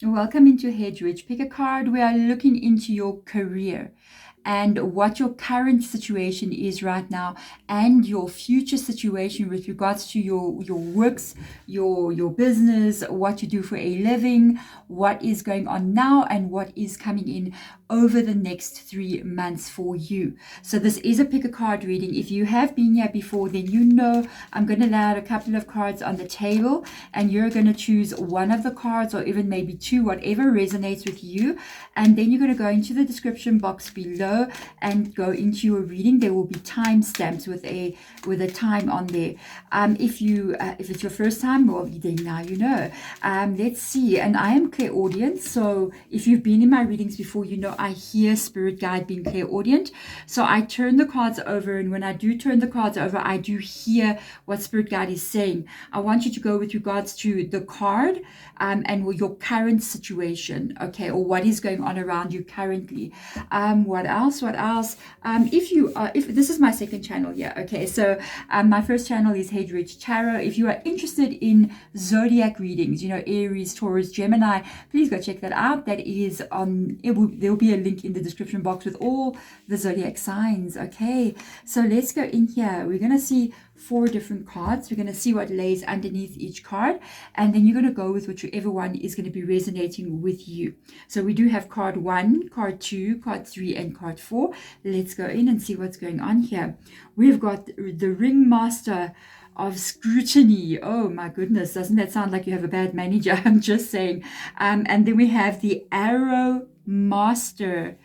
Welcome into Head Rich. Pick a card. We are looking into your career and what your current situation is right now and your future situation with regards to your works, your business, what you do for a living, what is going on now and what is coming in over the next 3 months for you. So this is a pick a card reading. If you have been here before, then you know I'm going to lay out a couple of cards on the table and you're going to choose one of the cards or even maybe two, whatever resonates with you. And then you're going to go into the description box below and go into your reading. There will be timestamps with a time on there. If it's your first time, well, then now you know. Let's see. And I am clairaudient, so if you've been in my readings before, you know I hear spirit guide being clairaudient. So I turn the cards over, and when I do turn the cards over, I do hear what spirit guide is saying. I want you to go with regards to the card and your current situation, okay, or what is going on around you currently. What else? If this is my second channel, yeah, okay. So my first channel is Head Rich Tarot. If you are interested in zodiac readings, you know, Aries, Taurus, Gemini, please go check that out. That is on. There will be a link in the description box with all the zodiac signs. Okay, so let's go in here. We're gonna see 4 different cards. We're going to see what lays underneath each card, and then you're going to go with whichever one is going to be resonating with you. So we do have card 1, card 2, card 3, and card 4. Let's go in and see what's going on here. We've got the Ringmaster of Scrutiny. Oh my goodness, doesn't that sound like you have a bad manager? I'm just saying. And then we have the Arrow Master,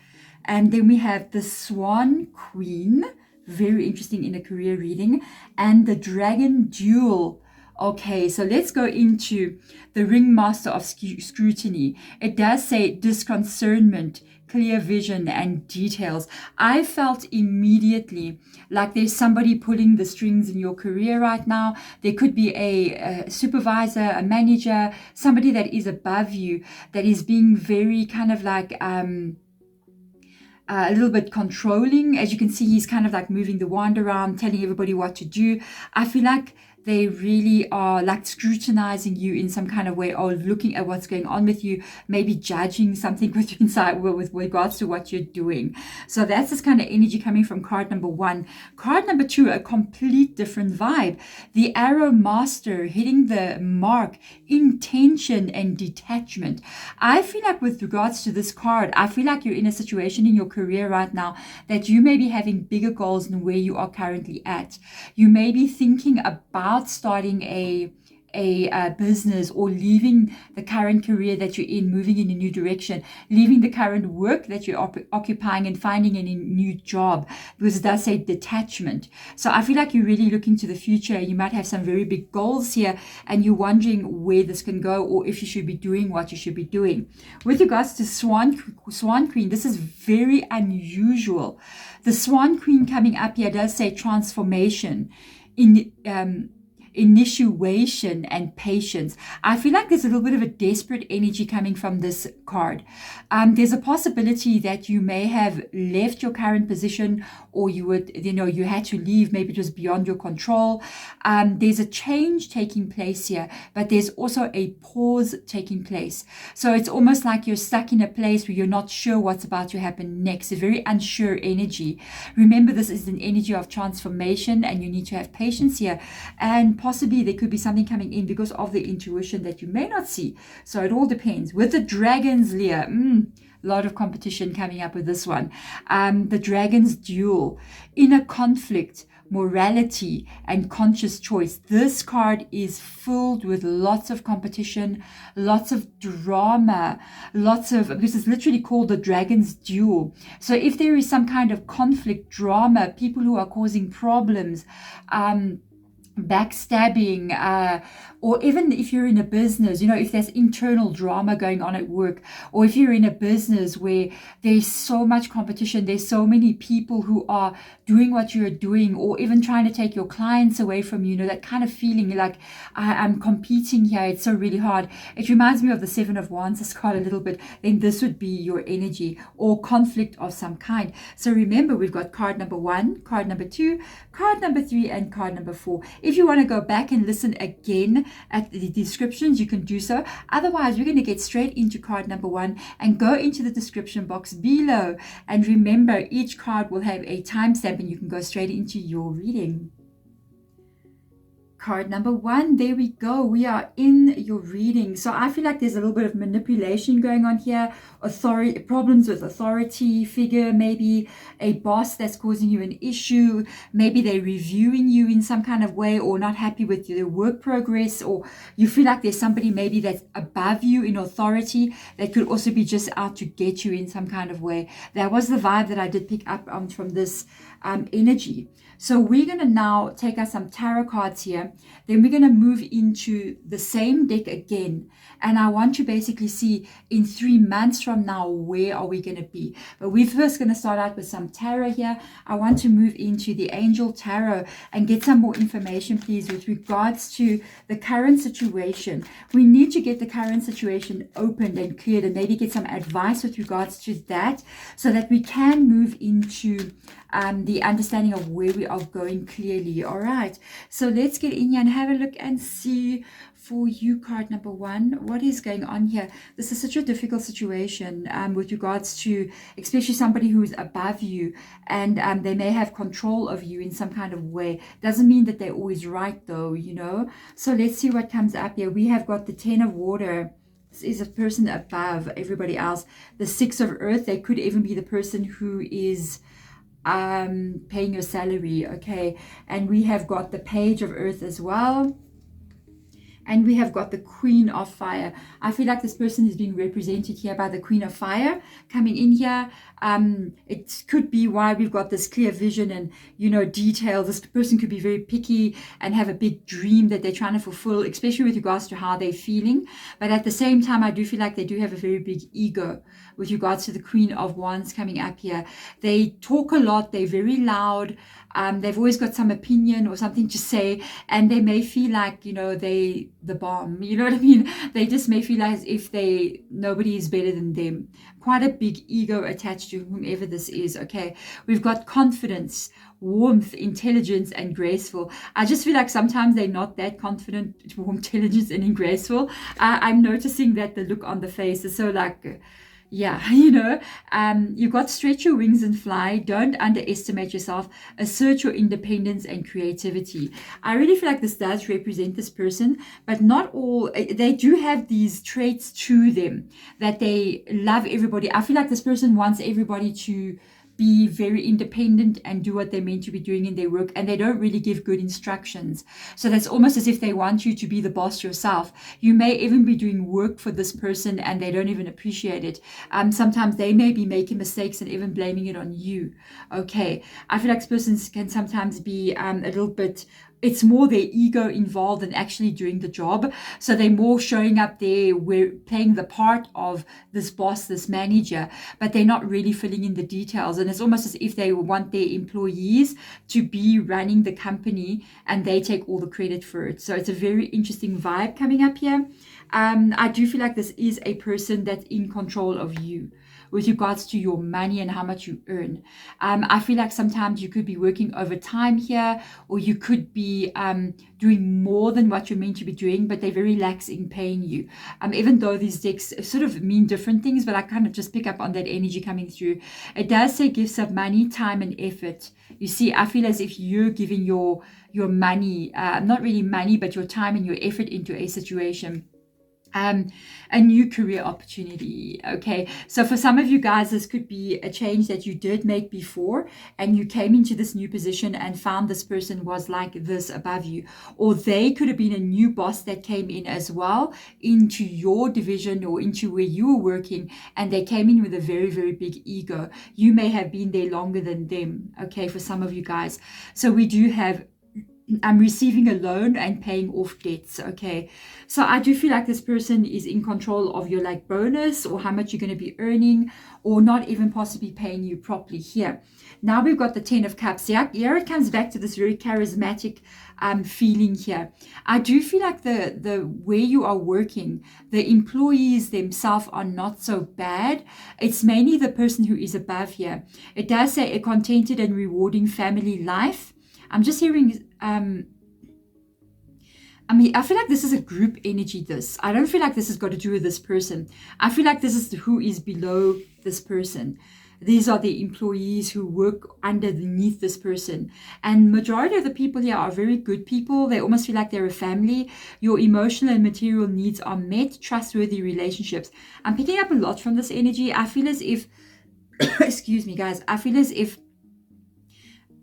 and then we have the Swan Queen. Very interesting in a career reading. And the Dragon Duel. Okay, so let's go into the Ringmaster of Scrutiny. It does say disconcernment, clear vision, and details. I felt immediately like there's somebody pulling the strings in your career right now. There could be a supervisor, a manager, somebody that is above you that is being very kind of like a little bit controlling. As you can see, he's kind of like moving the wand around, telling everybody what to do. I feel like they really are like scrutinizing you in some kind of way, or looking at what's going on with you, maybe judging something with you inside with regards to what you're doing. So that's this kind of energy coming from card number 1. Card number 2, a complete different vibe. The Arrow Master, hitting the mark, intention and detachment. I feel like with regards to this card, I feel like you're in a situation in your career right now that you may be having bigger goals than where you are currently at. You may be thinking about starting a business, or leaving the current career that you're in, moving in a new direction, leaving the current work that you're occupying and finding a new job, because it does say detachment. So I feel like you're really looking to the future. You might have some very big goals here and you're wondering where this can go, or if you should be doing what you should be doing. With regards to Swan Queen, this is very unusual. The Swan Queen coming up here does say transformation, initiation and patience. I feel like there's a little bit of a desperate energy coming from this card. There's a possibility that you may have left your current position, or you had to leave. Maybe it was beyond your control. There's a change taking place here, but there's also a pause taking place. So it's almost like you're stuck in a place where you're not sure what's about to happen next. A very unsure energy. Remember, this is an energy of transformation, and you need to have patience here. And possibly there could be something coming in because of the intuition that you may not see. So it all depends. With the Dragons, Leah, a lot of competition coming up with this one. The Dragon's Duel, inner conflict, morality, and conscious choice. This card is filled with lots of competition, lots of drama, because it's literally called the Dragon's Duel. So if there is some kind of conflict, drama, people who are causing problems, backstabbing, or even if you're in a business, if there's internal drama going on at work, or if you're in a business where there's so much competition, there's so many people who are doing what you're doing, or even trying to take your clients away from you, that kind of feeling like I'm competing here, it's so really hard. It reminds me of the 7 of Wands, this card a little bit. Then this would be your energy, or conflict of some kind. So remember, we've got card number 1, card number 2, card number 3, and card number 4. If you want to go back and listen again, at the descriptions, you can do so. Otherwise, we're going to get straight into card number 1 and go into the description box below. And remember, each card will have a timestamp and you can go straight into your reading. Card number 1, there we go. We are in your reading. So I feel like there's a little bit of manipulation going on here. Authority, problems with authority figure, maybe a boss that's causing you an issue. Maybe they're reviewing you in some kind of way, or not happy with your work progress, or you feel like there's somebody maybe that's above you in authority that could also be just out to get you in some kind of way. That was the vibe that I did pick up on from this energy. So we're going to now take us some tarot cards here. Then we're going to move into the same deck again. And I want to basically see in 3 months from now, where are we going to be? But we're first going to start out with some tarot here. I want to move into the Angel Tarot and get some more information, please, with regards to the current situation. We need to get the current situation opened and cleared, and maybe get some advice with regards to that, so that we can move into the understanding of where we are going clearly. All right, so let's get in here and have a look and see for you, card number 1, what is going on here. This is such a difficult situation with regards to especially somebody who is above you, and they may have control of you in some kind of way. Doesn't mean that they're always right though, you know. So let's see what comes up here. We have got the 10 of Water. This is a person above everybody else. The 6 of Earth, they could even be the person who is paying your salary. Okay, and we have got the Page of Earth as well, and we have got the Queen of Fire. I feel like this person is being represented here by the Queen of Fire coming in here. It could be why we've got this clear vision and, you know, detail. This person could be very picky and have a big dream that they're trying to fulfill, especially with regards to how they're feeling. But at the same time, I do feel like they do have a very big ego with regards to the Queen of Wands coming up here. They talk a lot. They're very loud. They've always got some opinion or something to say, and they may feel like, you know, the bomb, you know what I mean? They just may feel as if nobody is better than them. Quite a big ego attached to whomever this is. Okay, we've got confidence, warmth, intelligence, and graceful. I just feel like sometimes they're not that confident, warm, intelligent, and graceful. I'm noticing that the look on the face is so like, yeah, you know, you've got stretch your wings and fly. Don't underestimate yourself. Assert your independence and creativity. I really feel like this does represent this person, but not all. They do have these traits to them that they love everybody. I feel like this person wants everybody to be very independent and do what they're meant to be doing in their work, and they don't really give good instructions. So that's almost as if they want you to be the boss yourself. You may even be doing work for this person and they don't even appreciate it. Sometimes they may be making mistakes and even blaming it on you. Okay, I feel like persons can sometimes be a little bit, it's more their ego involved than actually doing the job. So they're more showing up there, we're playing the part of this boss, this manager, but they're not really filling in the details. And it's almost as if they want their employees to be running the company and they take all the credit for it. So it's a very interesting vibe coming up here. I do feel like this is a person that's in control of you with regards to your money and how much you earn. I feel like sometimes you could be working overtime here, or you could be doing more than what you're meant to be doing, but they're very lax in paying you. Even though these decks sort of mean different things, but I kind of just pick up on that energy coming through. It does say gifts of money, time, and effort. You see, I feel as if you're giving your money, not really money, but your time and your effort into a situation. A new career opportunity. Okay, so for some of you guys, this could be a change that you did make before, and you came into this new position and found this person was like this above you, or they could have been a new boss that came in as well into your division or into where you were working, and they came in with a very, very big ego. You may have been there longer than them. Okay, for some of you guys. So we do have receiving a loan and paying off debts. Okay, so I do feel like this person is in control of your like bonus or how much you're going to be earning, or not even possibly paying you properly here. Now we've got the 10 of Cups. Here it comes back to this very charismatic feeling here. I do feel like the where you are working, the employees themselves are not so bad. It's mainly the person who is above here. It does say a contented and rewarding family life. I'm just hearing I mean, I feel like this is a group energy, this. I don't feel like this has got to do with this person. I feel like this is who is below this person. These are the employees who work underneath this person. And majority of the people here are very good people. They almost feel like they're a family. Your emotional and material needs are met, trustworthy relationships. I'm picking up a lot from this energy. I feel as if, excuse me, guys, I feel as if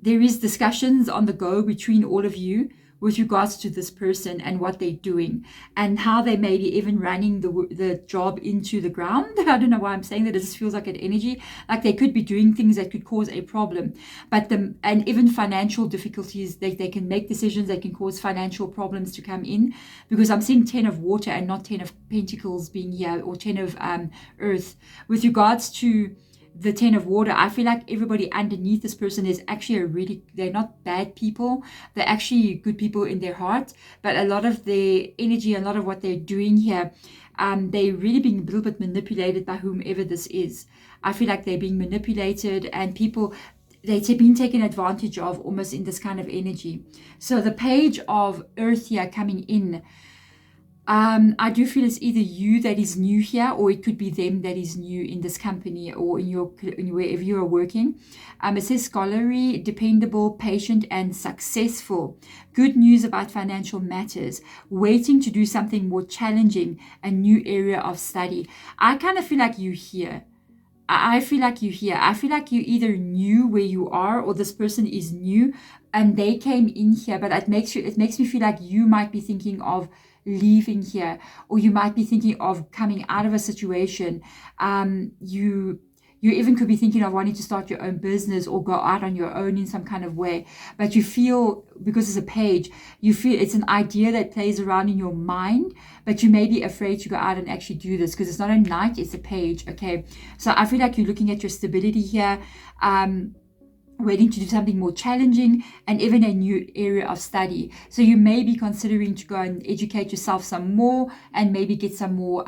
there is discussions on the go between all of you with regards to this person and what they're doing and how they may be even running the job into the ground. I don't know why I'm saying that. It just feels like an energy, like they could be doing things that could cause a problem. But and even financial difficulties, they can make decisions that can cause financial problems to come in, because I'm seeing 10 of water and not 10 of pentacles being here, or 10 of earth. With regards to the 10 of water, I feel like everybody underneath this person is actually they're not bad people. They're actually good people in their heart, but a lot of their energy, a lot of what they're doing here, they're really being a little bit manipulated by whomever this is. I feel like they're being manipulated, and people, they've been taken advantage of almost in this kind of energy. So the page of earth here coming in, I do feel it's either you that is new here, or it could be them that is new in this company or in wherever you are working. It says scholarly, dependable, patient, and successful. Good news about financial matters. Waiting to do something more challenging, a new area of study. I kind of feel like you here. I feel like you here. I feel like you either knew where you are, or this person is new and they came in here. But it makes me feel like you might be thinking of leaving here, or you might be thinking of coming out of a situation. You even could be thinking of wanting to start your own business or go out on your own in some kind of way. But you feel, because it's a page, you feel it's an idea that plays around in your mind, but you may be afraid to go out and actually do this, because it's not a knight, it's a page. Okay, so I feel like you're looking at your stability here, waiting to do something more challenging, and even a new area of study. So you may be considering to go and educate yourself some more, and maybe get some more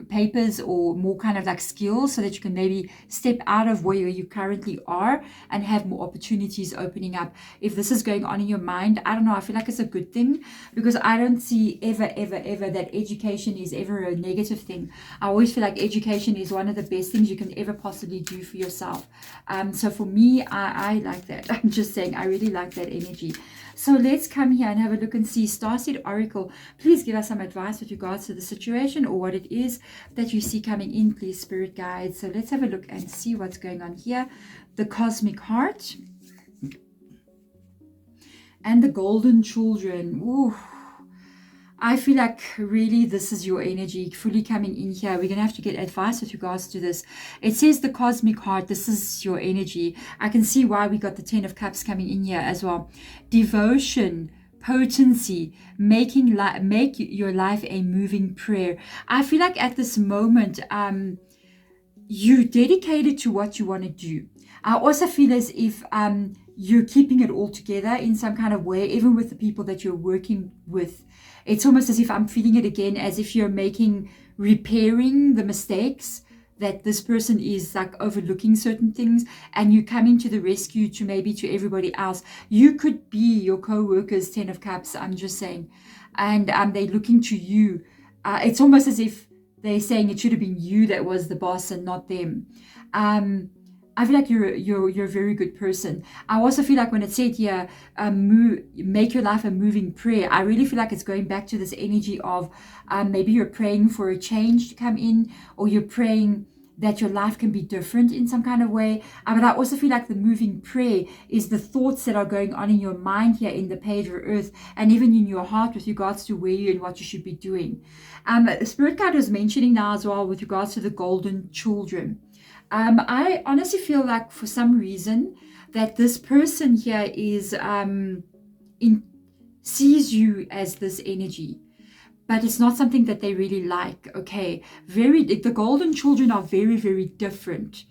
papers or more kind of like skills, so that you can maybe step out of where you currently are and have more opportunities opening up. If this is going on in your mind, I don't know, I feel like it's a good thing, because I don't see ever that education is ever a negative thing. I always feel like education is one of the best things you can ever possibly do for yourself. So for me, I like that. I'm just saying, I really like that energy. So let's come here and have a look and see. Starseed Oracle, please give us some advice with regards to the situation, or what it is that you see coming in, please, Spirit Guides. So let's have a look and see what's going on here. The Cosmic Heart and the Golden Children. Ooh, I feel like really this is your energy fully coming in here. We're going to have to get advice with regards to this. It says the Cosmic Heart. This is your energy. I can see why we got the 10 of Cups coming in here as well. Devotion, potency, make your life a moving prayer. I feel like at this moment, you dedicated to what you want to do. I also feel as if you're keeping it all together in some kind of way, even with the people that you're working with. It's almost as if I'm feeling it again, as if you're repairing the mistakes that this person is like overlooking certain things, and you coming to the rescue to maybe to everybody else. You could be your co-workers 10 of Cups, I'm just saying, and they're looking to you. It's almost as if they're saying it should have been you that was the boss and not them. I feel like you're a very good person. I also feel like when it said here, make your life a moving prayer, I really feel like it's going back to this energy of maybe you're praying for a change to come in, or you're praying that your life can be different in some kind of way. But I also feel like the moving prayer is the thoughts that are going on in your mind here in the page of earth, and even in your heart with regards to where you and what you should be doing. Spirit Guide was mentioning now as well with regards to the Golden Children. I honestly feel like for some reason that this person here is sees you as this energy, but it's not something that they really like. Okay, the Golden Children are very, very different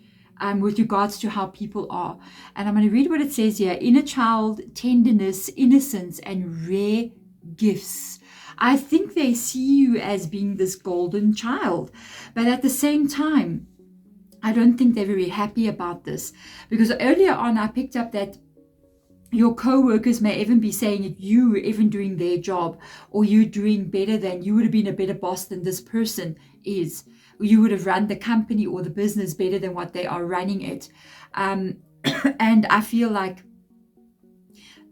with regards to how people are. And I'm going to read what it says here. Inner child, tenderness, innocence, and rare gifts. I think they see you as being this golden child, but at the same time, I don't think they're very happy about this, because earlier on I picked up that your co-workers may even be saying that you even doing their job, or you doing better than, you would have been a better boss than this person is. You would have run the company or the business better than what they are running it. And I feel like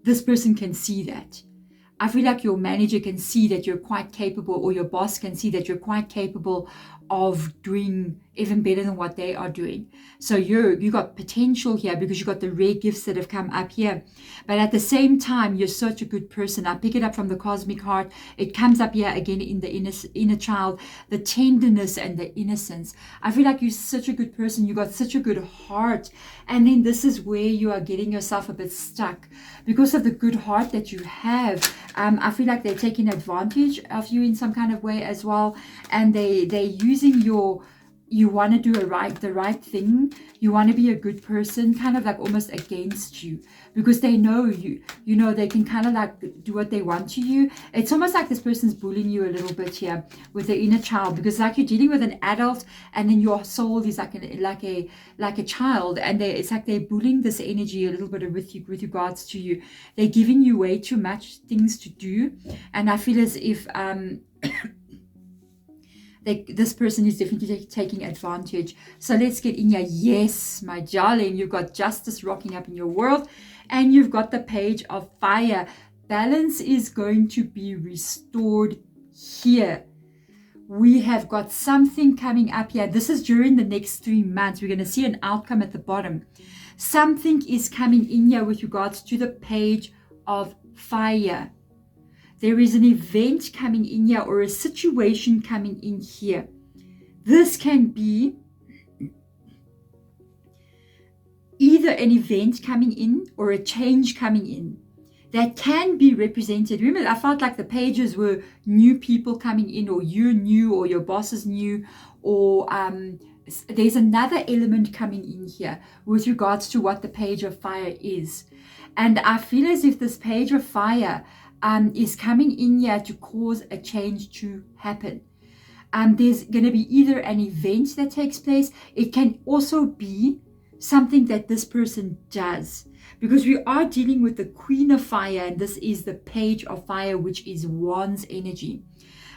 this person can see that. I feel like your manager can see that you're quite capable, or your boss can see that you're quite capable of doing even better than what they are doing. So you got potential here because you got the rare gifts that have come up here. But at the same time, you're such a good person. I pick it up from the cosmic heart. It comes up here again in the inner child, the tenderness and the innocence. I feel like you're such a good person. You got such a good heart. And then this is where you are getting yourself a bit stuck because of the good heart that you have. I feel like they're taking advantage of you in some kind of way as well. And they're using you want to do the right thing. You want to be a good person, kind of like almost against you, because they know you know, they can kind of like do what they want to you. It's almost like this person's bullying you a little bit here with the inner child, because like you're dealing with an adult and then your soul is like a child, and it's like they're bullying this energy a little bit with regards to you. They're giving you way too much things to do, and I feel as if this person is definitely taking advantage. So let's get in here. Yes, my darling, you've got justice rocking up in your world, and you've got the page of fire. Balance is going to be restored here. We have got something coming up here. This is during the next 3 months. We're going to see an outcome at the bottom. Something is coming in here with regards to the page of fire. There is an event coming in here, or a situation coming in here. This can be either an event coming in or a change coming in that can be represented. Remember, I felt like the pages were new people coming in, or you're new, or your boss is new, or there's another element coming in here with regards to what the page of fire is. And I feel as if this page of fire is coming in here to cause a change to happen. There's going to be either an event that takes place. It can also be something that this person does, because we are dealing with the Queen of Fire, and this is the page of fire, which is Wands energy.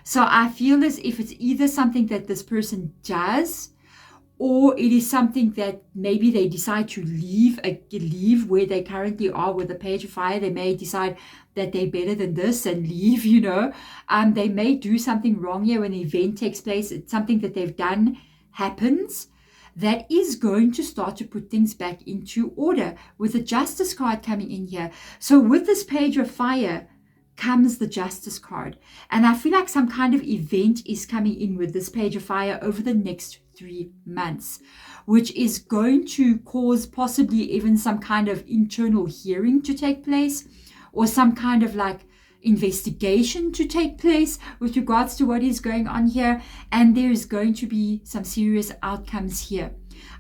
So I feel as if it's either something that this person does, or it is something that maybe they decide to leave where they currently are with the page of fire. They may decide that they're better than this and leave, you know. They may do something wrong here when the event takes place. It's something that they've done happens that is going to start to put things back into order, with the Justice card coming in here. So with this page of fire comes the Justice card. And I feel like some kind of event is coming in with this page of fire over the next 3 months, which is going to cause possibly even some kind of internal hearing to take place, or some kind of like investigation to take place with regards to what is going on here. And there's going to be some serious outcomes here.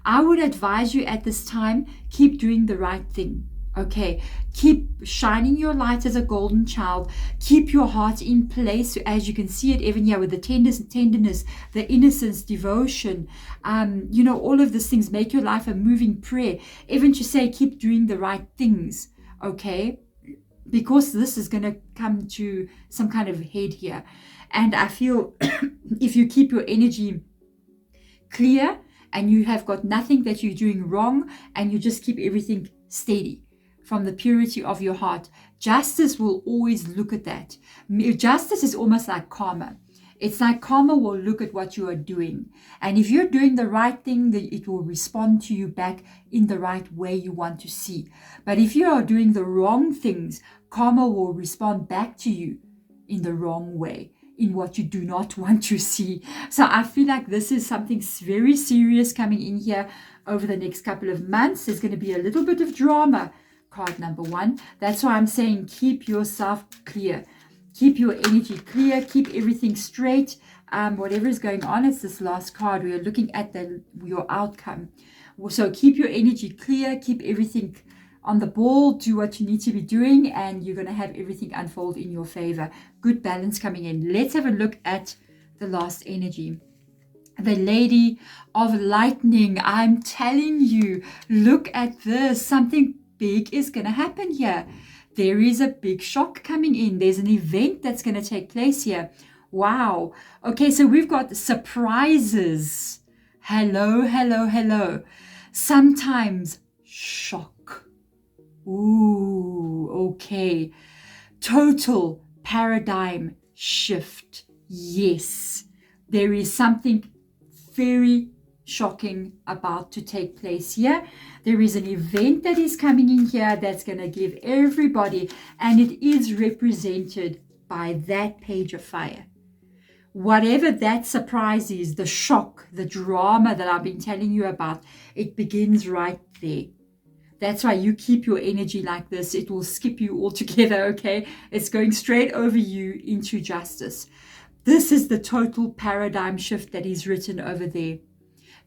I would advise you at this time, keep doing the right thing. Okay, keep shining your light as a golden child. Keep your heart in place, as you can see it even here with the tenderness, the innocence, devotion, you know, all of these things. Make your life a moving prayer, even to say keep doing the right things. Okay, because this is going to come to some kind of head here. And I feel if you keep your energy clear and you have got nothing that you're doing wrong, and you just keep everything steady from the purity of your heart, justice will always look at that. Justice is almost like karma. It's like karma will look at what you are doing. And if you're doing the right thing, it will respond to you back in the right way you want to see. But if you are doing the wrong things, karma will respond back to you in the wrong way, in what you do not want to see. So I feel like this is something very serious coming in here over the next couple of months. There's going to be a little bit of drama. Card number 1. That's why I'm saying keep yourself clear. Keep your energy clear. Keep everything straight. Whatever is going on, it's this last card. We are looking at your outcome. So keep your energy clear. Keep everything on the ball. Do what you need to be doing, and you're going to have everything unfold in your favor. Good balance coming in. Let's have a look at the last energy. The Lady of Lightning. I'm telling you, look at this. Something big is going to happen here. There is a big shock coming in. There's an event that's going to take place here. Wow. Okay, so we've got surprises. Hello, hello, hello. Sometimes shock. Ooh, okay. Total paradigm shift. Yes, there is something very shocking about to take place here. There is an event that is coming in here that's going to give everybody, and it is represented by that page of fire. Whatever that surprise is, the shock, the drama that I've been telling you about, it begins right there. That's why you keep your energy like this. It will skip you altogether, okay? It's going straight over you into justice. This is the total paradigm shift that is written over there.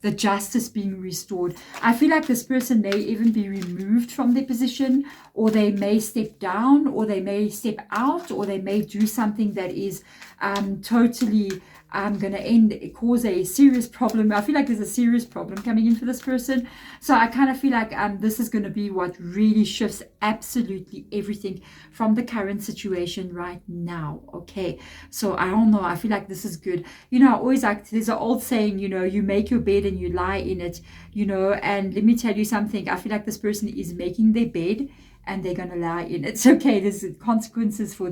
The justice being restored. I feel like this person may even be removed from their position, or they may step down, or they may step out, or they may do something that is totally going to cause a serious problem. I feel like there's a serious problem coming in for this person. So I kind of feel like this is going to be what really shifts absolutely everything from the current situation right now. Okay, so I don't know. I feel like this is good. You know, I always like, there's an old saying, you know, you make your bed and you lie in it, you know, and let me tell you something. I feel like this person is making their bed and they're going to lie in it. It's okay. There's consequences for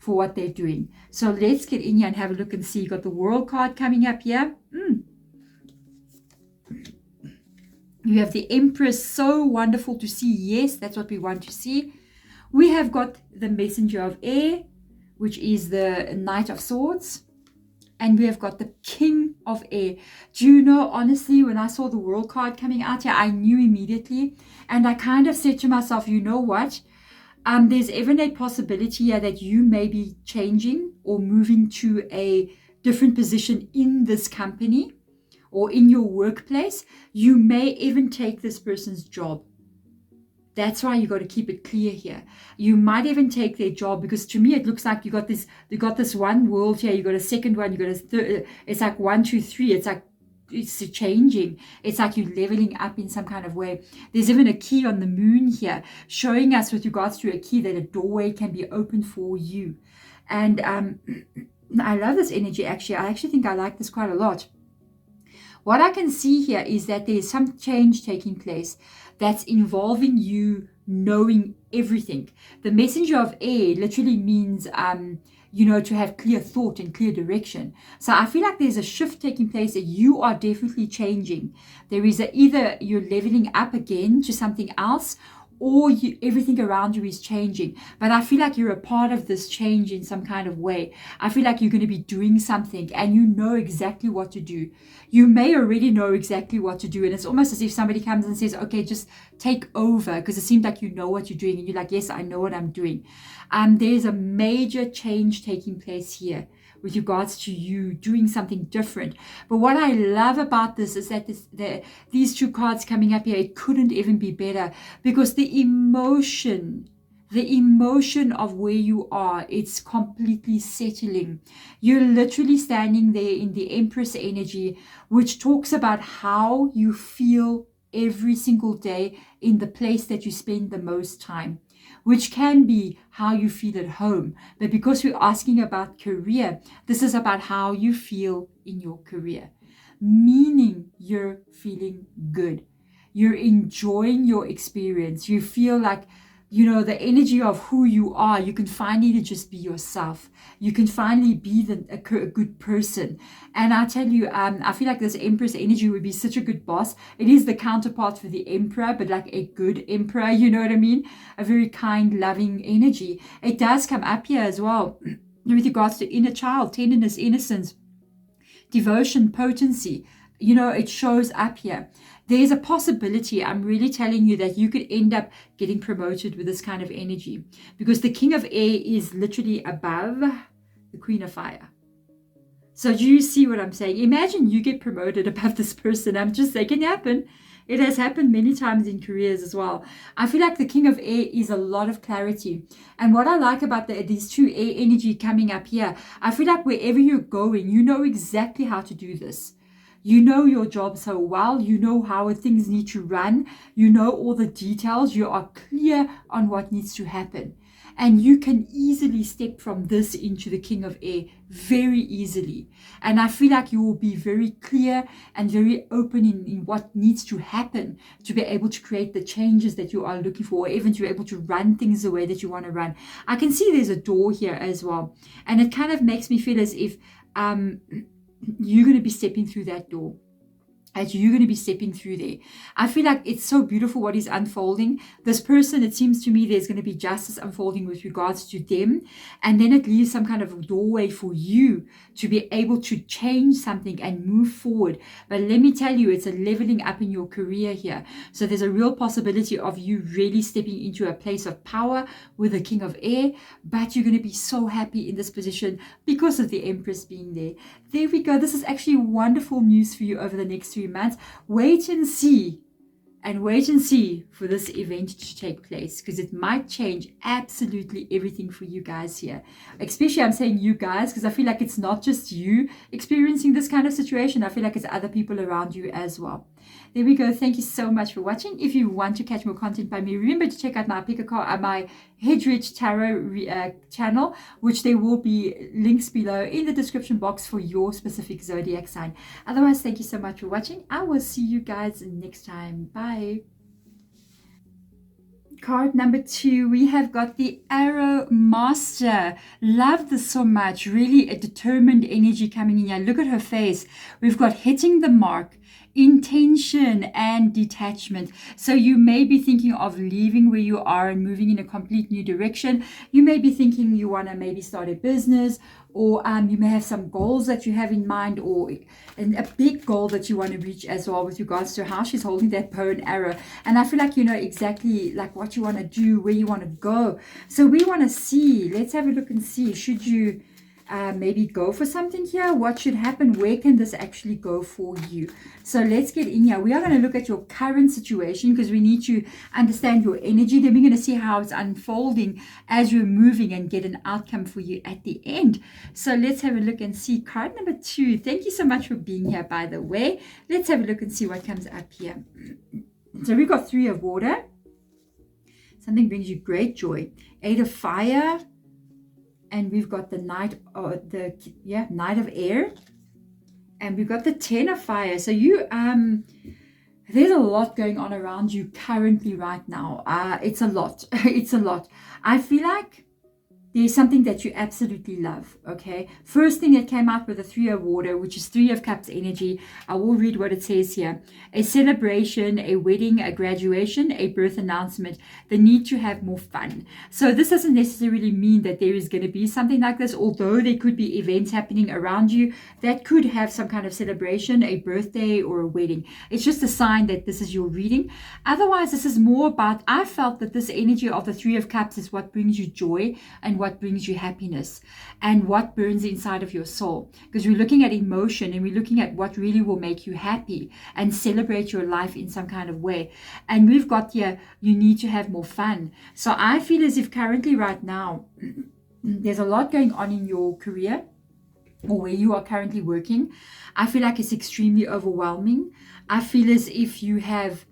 what they're doing. So let's get in here and have a look and see. You got the World card coming up here. You have the Empress. So wonderful to see. Yes, that's what we want to see. We have got the Messenger of Air, which is the Knight of Swords. And we have got the King of Air. Do you know, honestly, when I saw the World card coming out here, I knew immediately. And I kind of said to myself, you know what? There's even a possibility here that you may be changing or moving to a different position in this company or in your workplace. You may even take this person's job. That's why you got to keep it clear here. You might even take their job, because to me it looks like you got this one world here. You got a second one. You got a third. It's like 1, 2, 3. It's like it's changing. It's like you're leveling up in some kind of way. There's even a key on the moon here showing us with regards to a key that a doorway can be opened for you. And I love this energy. Actually, I actually think I like this quite a lot. What I can see here is that there's some change taking place that's involving you knowing everything. The Messenger of Air literally means you know, to have clear thought and clear direction. So I feel like there's a shift taking place that you are definitely changing. There is either you're leveling up again to something else, or everything around you is changing. But I feel like you're a part of this change in some kind of way. I feel like you're going to be doing something and you know exactly what to do. You may already know exactly what to do. And it's almost as if somebody comes and says, okay, just take over, because it seems like you know what you're doing. And you're like, yes, I know what I'm doing. There's a major change taking place here with regards to you doing something different. But what I love about this is that these two cards coming up here, it couldn't even be better, because the emotion of where you are, it's completely settling. You're literally standing there in the Empress energy, which talks about how you feel every single day in the place that you spend the most time, which can be how you feel at home. But because we're asking about career, this is about how you feel in your career, meaning you're feeling good. You're enjoying your experience. You feel like, you know, the energy of who you are, you can finally just be yourself. You can finally be a good person. And I tell you, I feel like this Empress energy would be such a good boss. It is the counterpart for the Emperor, but like a good Emperor, you know what I mean? A very kind, loving energy. It does come up here as well with regards to inner child, tenderness, innocence, devotion, potency. You know, it shows up here. There's a possibility, I'm really telling you, that you could end up getting promoted with this kind of energy, because the King of Air is literally above the Queen of Fire. So do you see what I'm saying? Imagine you get promoted above this person. I'm just saying, it can happen. It has happened many times in careers as well. I feel like the King of Air is a lot of clarity. And what I like about these two air energy coming up here, I feel like wherever you're going, you know exactly how to do this. You know your job so well. You know how things need to run. You know all the details. You are clear on what needs to happen. And you can easily step from this into the King of Air very easily. And I feel like you will be very clear and very open in what needs to happen to be able to create the changes that you are looking for, or even to be able to run things the way that you want to run. I can see there's a door here as well. And it kind of makes me feel as if you're going to be stepping through that door. As you're going to be stepping through there. I feel like it's so beautiful what is unfolding. This person, it seems to me there's going to be justice unfolding with regards to them. And then it leaves some kind of doorway for you to be able to change something and move forward. But let me tell you, it's a leveling up in your career here. So there's a real possibility of you really stepping into a place of power with the King of Air. But you're going to be so happy in this position because of the Empress being there. There we go. This is actually wonderful news for you over the next 3 months. Wait and see for this event to take place, because it might change absolutely everything for you guys here. Especially I'm saying you guys because I feel like it's not just you experiencing this kind of situation. I feel like it's other people around you as well. There we go. Thank you so much for watching. If you want to catch more content by me, remember to check out my pick a card, my Hedgeridge Tarot channel, which there will be links below in the description box for your specific zodiac sign. Otherwise, thank you so much for watching. I will see you guys next time. Bye. Card number 2, we have got the Arrow Master. Love this so much. Really a determined energy coming in here. Look at her face. We've got hitting the mark, intention, and detachment. So you may be thinking of leaving where you are and moving in a complete new direction. You may be thinking you want to maybe start a business, or you may have some goals that you have in mind, or a big goal that you want to reach as well with regards to how she's holding that bow and arrow. And I feel like you know exactly like what you want to do, where you want to go. So we want to see, let's have a look and see, should you maybe go for something here? What should happen? Where can this actually go for you? So let's get in here. We are going to look at your current situation because we need to understand your energy. Then we're going to see how it's unfolding as you're moving and get an outcome for you at the end. So let's have a look and see. Card number 2. Thank you so much for being here, by the way. Let's have a look and see what comes up here. So we've got 3 of water. Something brings you great joy. 8 of fire. And we've got the Knight of Air, and we've got the 10 of fire. So you there's a lot going on around you currently right now. It's a lot. It's a lot. I feel like there's something that you absolutely love. Okay, first thing that came out with the 3 of water, which is 3 of cups energy. I will read what it says here. A celebration, a wedding, a graduation, a birth announcement, the need to have more fun. So this doesn't necessarily mean that there is going to be something like this, although there could be events happening around you that could have some kind of celebration, a birthday or a wedding. It's just a sign that this is your reading. Otherwise, this is more about, I felt that this energy of the 3 of cups is what brings you joy and what brings you happiness and what burns inside of your soul, because we're looking at emotion and we're looking at what really will make you happy and celebrate your life in some kind of way. And we've got here, you need to have more fun. So I feel as if currently right now there's a lot going on in your career or where you are currently working. I feel like it's extremely overwhelming. I feel as if you have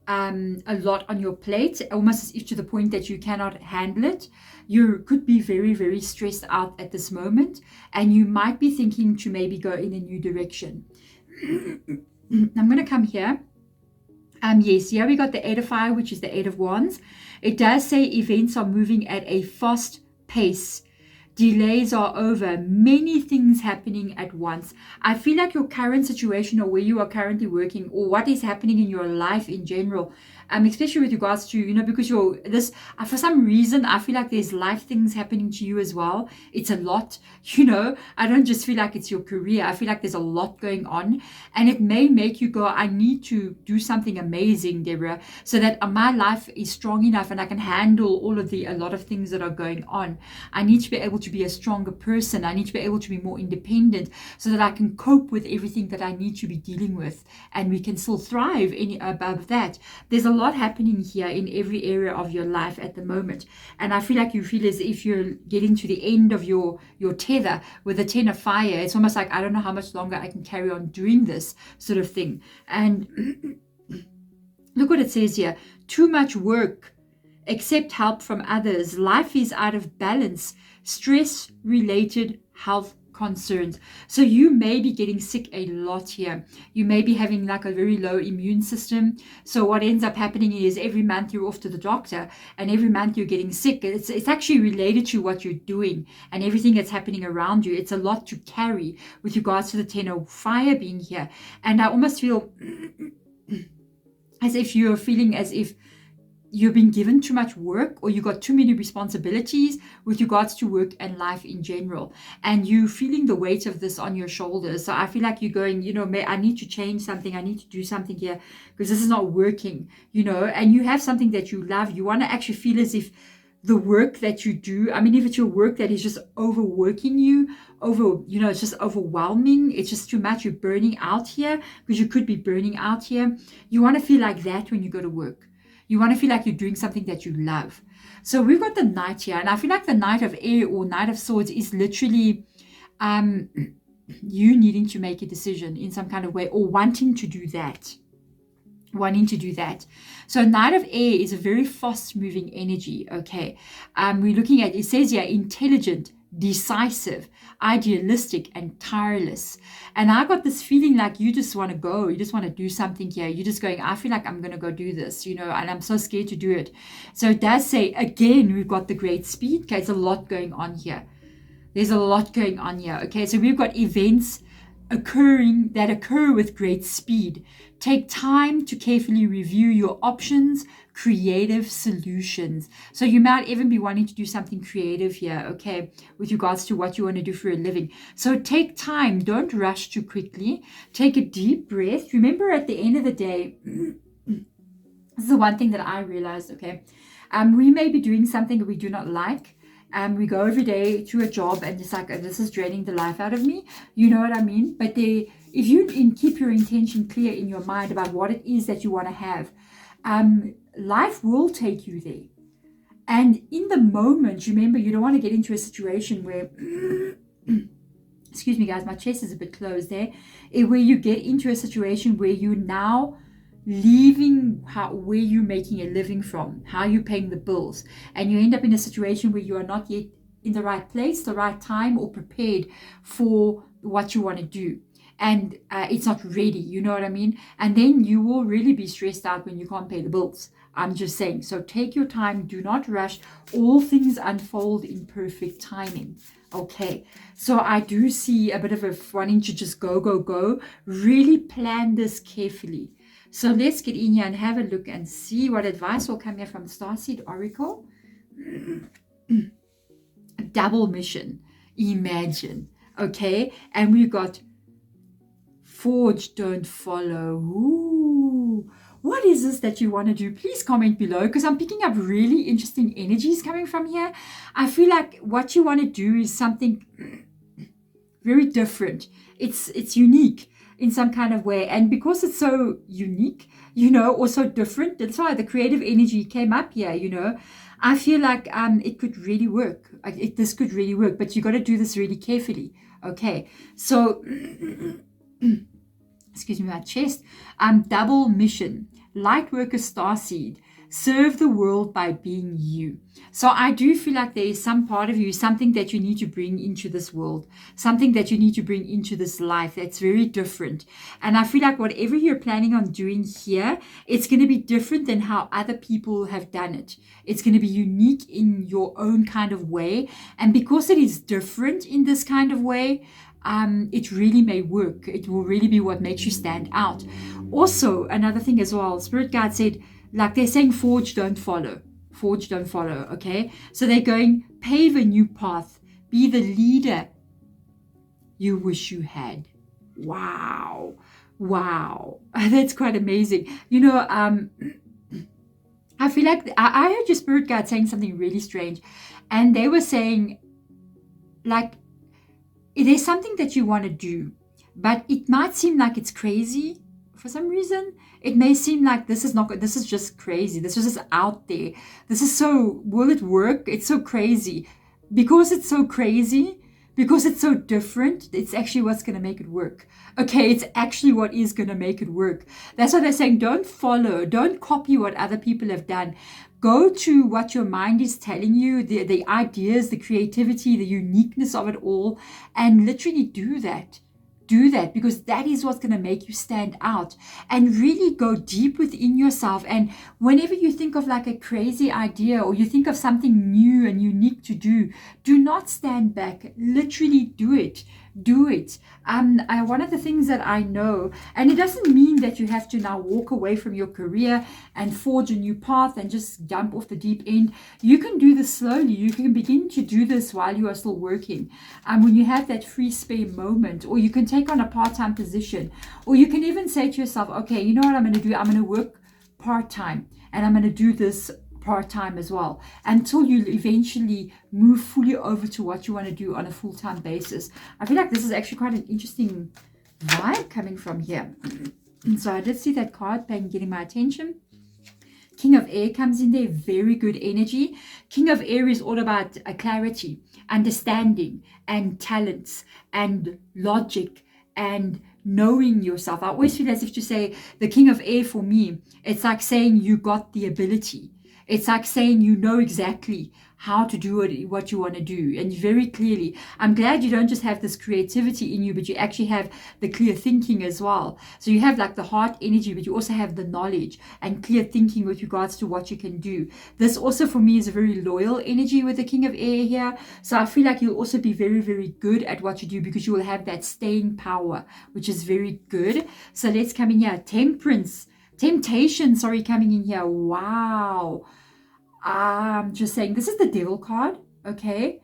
a lot on your plate, almost as if to the point that you cannot handle it. You could be very, very stressed out at this moment, and you might be thinking to maybe go in a new direction. I'm going to come here. Yes, here we got the 8 of fire, which is the 8 of wands. It does say events are moving at a fast pace. Delays are over. Many things happening at once. I feel like your current situation, or where you are currently working, or what is happening in your life in general, especially with regards to, because for some reason, I feel like there's life things happening to you as well. It's a lot, I don't just feel like it's your career. I feel like there's a lot going on, and it may make you go, I need to do something amazing, Deborah, so that my life is strong enough and I can handle a lot of things that are going on. I need to be able to be a stronger person. I need to be able to be more independent so that I can cope with everything that I need to be dealing with, and we can still thrive above that. There's a lot happening here in every area of your life at the moment, and I feel like you feel as if you're getting to the end of your tether with the 10 of fire. It's almost like, I don't know how much longer I can carry on doing this sort of thing. And look what it says here. Too much work. Accept help from others. Life is out of balance. Stress-related health concerns. So you may be getting sick a lot here. You may be having like a very low immune system. So what ends up happening is every month you're off to the doctor, and every month you're getting sick. It's actually related to what you're doing and everything that's happening around you. It's a lot to carry with regards to the 10 of fire being here. And I almost feel as if you're feeling as if you've been given too much work, or you got too many responsibilities with regards to work and life in general, and you feeling the weight of this on your shoulders. So I feel like you're going, I need to change something. I need to do something here because this is not working, and you have something that you love. You want to actually feel as if the work that you do, I mean, if it's your work that is just overworking you, it's just overwhelming, it's just too much, you're burning out here, because you could be burning out here. You want to feel like that when you go to work. You want to feel like you're doing something that you love. So we've got the Knight here, and I feel like the Knight of Air or Knight of Swords is literally you needing to make a decision in some kind of way, or wanting to do that. So Knight of Air is a very fast moving energy. Okay. We're looking at, it says here, intelligent, decisive, idealistic, and tireless. And I got this feeling like you just want to go, you just want to do something here. You're just going, I feel like I'm going to go do this, and I'm so scared to do it. So it does say, again, we've got the great speed. Okay, there's a lot going on here. Okay, so we've got events that occur with great speed. Take time to carefully review your options, creative solutions. So you might even be wanting to do something creative here, okay, with regards to what you want to do for a living. So take time, don't rush too quickly. Take a deep breath. Remember, at the end of the day, this is the one thing that I realized, okay, we may be doing something that we do not like. We go every day to a job and it's like, this is draining the life out of me. You know what I mean? But if you keep your intention clear in your mind about what it is that you want to have, life will take you there. And in the moment, remember, you don't want to get into a situation where, excuse me guys, my chest is a bit closed there, where you get into a situation where you now leaving where you're making a living from, how you're paying the bills, and you end up in a situation where you are not yet in the right place, the right time, or prepared for what you want to do, and it's not ready, you know what I mean? And then you will really be stressed out when you can't pay the bills. I'm just saying, so take your time, do not rush. All things unfold in perfect timing. Okay, so I do see a bit of a wanting to just go. Really plan this carefully. So let's get in here and have a look and see what advice will come here from Starseed Oracle. Double mission. Imagine. Okay. And we've got Forge, don't follow. Ooh. What is this that you want to do? Please comment below, because I'm picking up really interesting energies coming from here. I feel like what you want to do is something very different. It's unique in some kind of way, and because it's so unique, or so different, that's why the creative energy came up here. I feel like it could really work. This could really work, but you got to do this really carefully. Okay, so excuse me, my chest. Double mission, light worker starseed, serve the world by being you. So I do feel like there is some part of you, something that you need to bring into this world, something that you need to bring into this life that's very different. And I feel like whatever you're planning on doing here, it's going to be different than how other people have done it. It's going to be unique in your own kind of way. And because it is different in this kind of way, it really may work. It will really be what makes you stand out. Also, another thing as well, Spirit Guide said, like they're saying, forge, don't follow. Forge, don't follow, okay? So they're going, pave a new path. Be the leader you wish you had. Wow. That's quite amazing. I feel like I heard your Spirit Guide saying something really strange. And they were saying, like there's something that you want to do, but it might seem like it's crazy for some reason. It may seem like this is just crazy. This is just out there. This is so, will it work? It's so crazy. Because it's so crazy, because it's so different, it's actually what's going to make it work. Okay, it's actually what is going to make it work. That's why they're saying don't follow, don't copy what other people have done. Go to what your mind is telling you, the ideas, the creativity, the uniqueness of it all, and literally do that. Do that, because that is what's going to make you stand out, and really go deep within yourself. And whenever you think of like a crazy idea, or you think of something new and unique to do not stand back. Literally do it. Do it. One of the things that I know, and it doesn't mean that you have to now walk away from your career and forge a new path and just jump off the deep end. You can do this slowly. You can begin to do this while you are still working. When you have that free spare moment, or you can take on a part-time position, or you can even say to yourself, okay, you know what I'm going to do? I'm going to work part-time, and I'm going to do this part-time as well, until you eventually move fully over to what you want to do on a full-time basis. I feel like this is actually quite an interesting vibe coming from here. So I did see that card getting my attention. King of Air comes in there, very good energy. King of Air is all about clarity, understanding, and talents, and logic, and knowing yourself. I always feel as if to say the King of Air, for me, it's like saying you got the ability. It's like saying you know exactly how to do it, what you want to do, and very clearly. I'm glad you don't just have this creativity in you, but you actually have the clear thinking as well. So you have like the heart energy, but you also have the knowledge and clear thinking with regards to what you can do. This also for me is a very loyal energy with the King of Air here. So I feel like you'll also be very, very good at what you do, because you will have that staying power, which is very good. So let's come in here. Temptation, sorry, coming in here. Wow. I'm just saying, this is the Devil card, okay?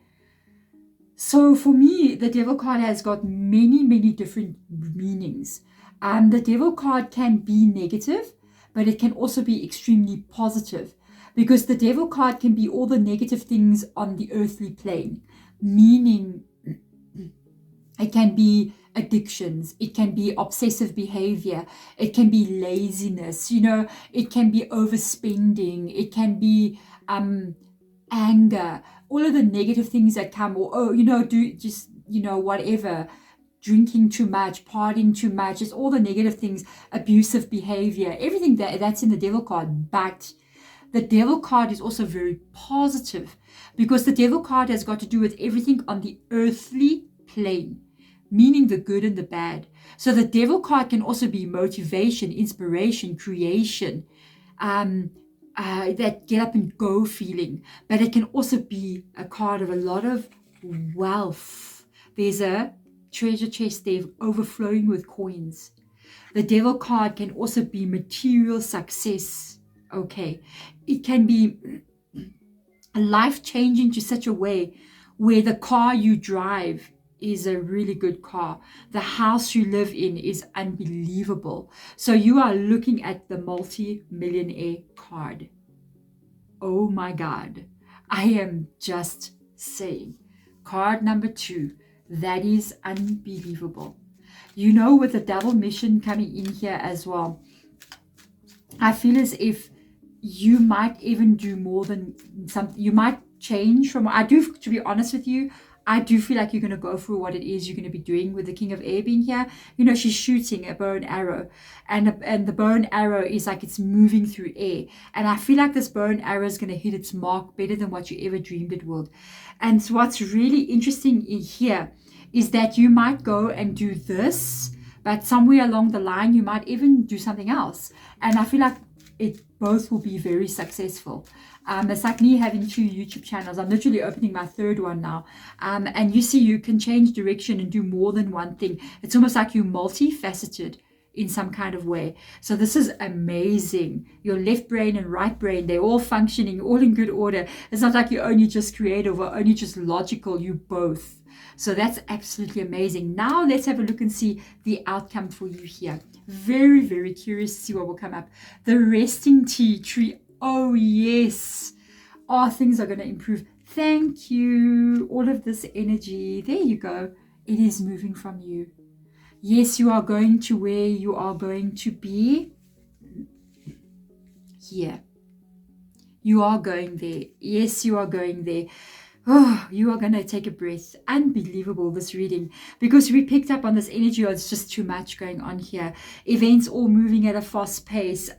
So for me, the Devil card has got many, many different meanings. The Devil card can be negative, but it can also be extremely positive, because the Devil card can be all the negative things on the earthly plane, meaning it can be addictions, it can be obsessive behavior, it can be laziness, it can be overspending, it can be anger, all of the negative things that come, or whatever, drinking too much, partying too much, just all the negative things, abusive behavior, everything that's in the Devil card. But the Devil card is also very positive, because the Devil card has got to do with everything on the earthly plane, meaning the good and the bad. So the Devil card can also be motivation, inspiration, creation, that get up and go feeling. But it can also be a card of a lot of wealth. There's a treasure chest there overflowing with coins. The Devil card can also be material success. Okay, it can be life-changing to such a way where the car you drive is a really good car. The house you live in is unbelievable. So you are looking at the multi-millionaire card. Oh my God. I am just saying. Card number 2. That is unbelievable. With the double mission coming in here as well, I feel as if you might even do more than something. You might change from, to be honest with you, I do feel like you're going to go through what it is you're going to be doing with the King of Air being here. She's shooting a bow and arrow, and the bow and arrow is like it's moving through air. And I feel like this bow and arrow is going to hit its mark better than what you ever dreamed it would. And so what's really interesting in here is that you might go and do this, but somewhere along the line, you might even do something else. And I feel like both will be very successful. It's like me having 2 YouTube channels. I'm literally opening my 3rd one now. And you see, you can change direction and do more than one thing. It's almost like you're multifaceted in some kind of way. So this is amazing. Your left brain and right brain, they're all functioning, all in good order. It's not like you're only just creative or only just logical. You both. So that's absolutely amazing. Now let's have a look and see the outcome for you here. Very, very curious to see what will come up. The resting tea tree. Oh, yes. Oh, things are going to improve. Thank you. All of this energy. There you go. It is moving from you. Yes, you are going to where you are going to be. Here. You are going there. Yes, you are going there. Oh, you are going to take a breath. Unbelievable, this reading. Because we picked up on this energy. Oh, it's just too much going on here. Events all moving at a fast pace.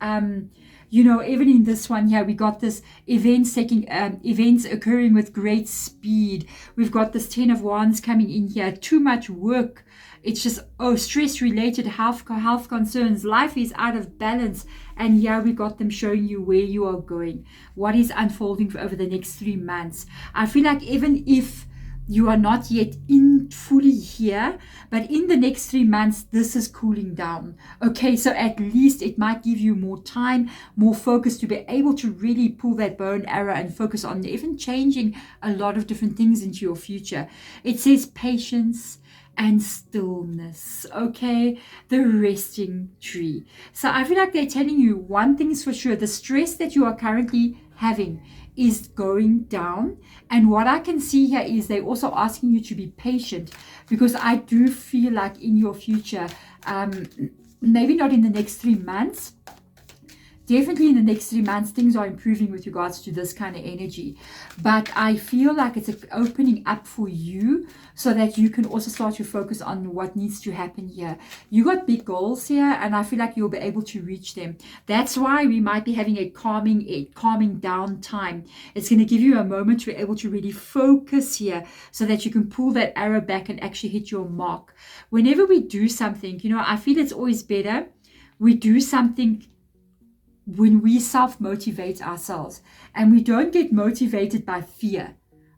You know, even in this one here, we got this events occurring with great speed. We've got this 10 of Wands coming in here. Too much work. It's just, stress-related health concerns. Life is out of balance. And here we got them showing you where you are going. What is unfolding for over the next 3 months. I feel like even if you are not yet in fully here, but in the next 3 months, this is cooling down. Okay, so at least it might give you more time, more focus to be able to really pull that bow and arrow and focus on even changing a lot of different things into your future. It says patience and stillness. Okay, the resting tree. So I feel like they're telling you one thing's for sure: the stress that you are currently having is going down. And what I can see here is they're also asking you to be patient, because I do feel like in your future, maybe not in the next 3 months, definitely in the next 3 months, things are improving with regards to this kind of energy. But I feel like it's opening up for you so that you can also start to focus on what needs to happen here. You got big goals here, and I feel like you'll be able to reach them. That's why we might be having a calming down time. It's going to give you a moment to be able to really focus here so that you can pull that arrow back and actually hit your mark. Whenever we do something, you know, I feel it's always better we do something when we self-motivate ourselves and we don't get motivated by fear.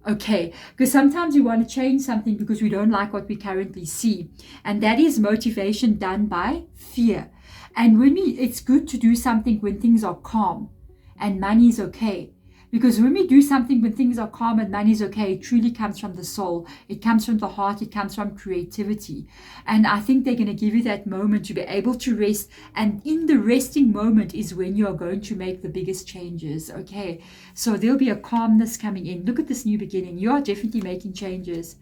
Okay, because sometimes we want to change something because we don't like what we currently see, and that is motivation done by fear. And it's good to do something when things are calm and money is okay. Because when we do something when things are calm and money is okay, it truly comes from the soul. It comes from the heart. It comes from creativity. And I think they're going to give you that moment to be able to rest. And in the resting moment is when you are going to make the biggest changes. Okay, so there'll be a calmness coming in. Look at this new beginning. You are definitely making changes.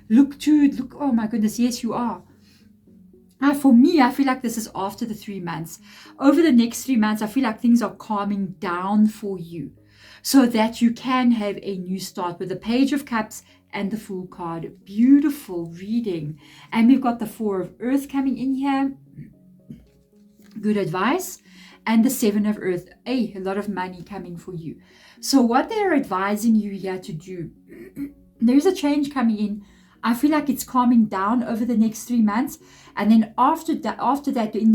Look, oh my goodness, yes, you are. For me, I feel like this is after the 3 months. Over the next 3 months, I feel like things are calming down for you, so that you can have a new start with the Page of Cups and the Fool card. Beautiful reading. And we've got the 4 of Earth coming in here. Good advice. And the 7 of Earth. A lot of money coming for you. So what they're advising you here to do, there's a change coming in. I feel like it's calming down over the next 3 months. And then after that,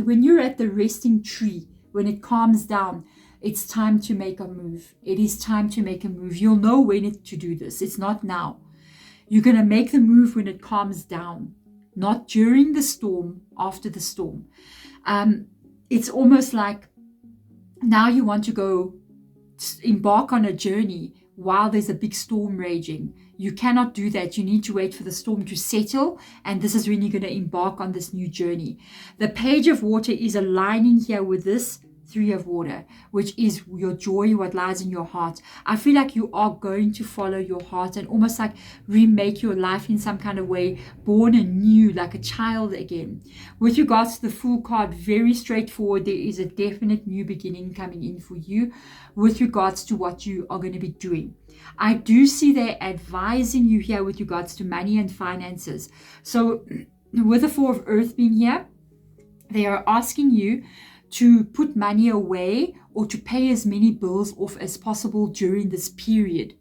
when you're at the resting tree, when it calms down, it's time to make a move. It is time to make a move. You'll know when to do this. It's not now. You're going to make the move when it calms down, not during the storm, after the storm. It's almost like now you want to go embark on a journey while there's a big storm raging. You cannot do that. You need to wait for the storm to settle, and this is when you're going to embark on this new journey. The Page of Water is aligning here with this 3 of Water, which is your joy, what lies in your heart. I feel like you are going to follow your heart and almost like remake your life in some kind of way, born anew, like a child again. With regards to the Fool card, very straightforward. There is a definite new beginning coming in for you with regards to what you are going to be doing. I do see they're advising you here with regards to money and finances. So with the 4 of Earth being here, they are asking you to put money away or to pay as many bills off as possible during this period.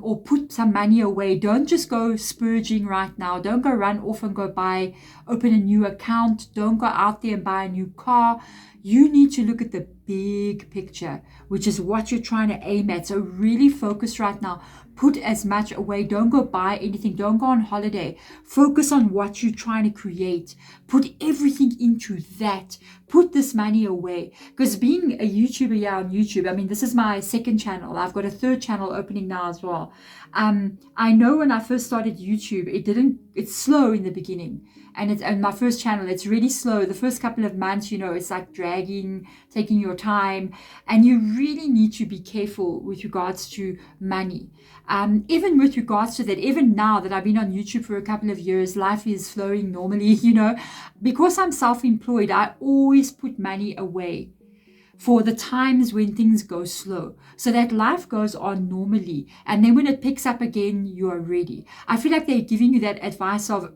Or put some money away. Don't just go splurging right now. Don't go run off and open a new account. Don't go out there and buy a new car. You need to look at the big picture, which is what you're trying to aim at. So really focus right now. Put as much away. Don't go buy anything. Don't go on holiday. Focus on what you're trying to create. Put everything into that. Put this money away. Because being a YouTuber here on YouTube, I mean, this is my 2nd channel. I've got a 3rd channel opening now as well. I know when I first started YouTube, it it's slow in the beginning. And my first channel, it's really slow. The first couple of months, it's like dragging, taking your time. And you really need to be careful with regards to money. Even with regards to that, even now that I've been on YouTube for a couple of years, life is flowing normally, because I'm self-employed, I always put money away for the times when things go slow, so that life goes on normally. And then when it picks up again, you are ready. I feel like they're giving you that advice of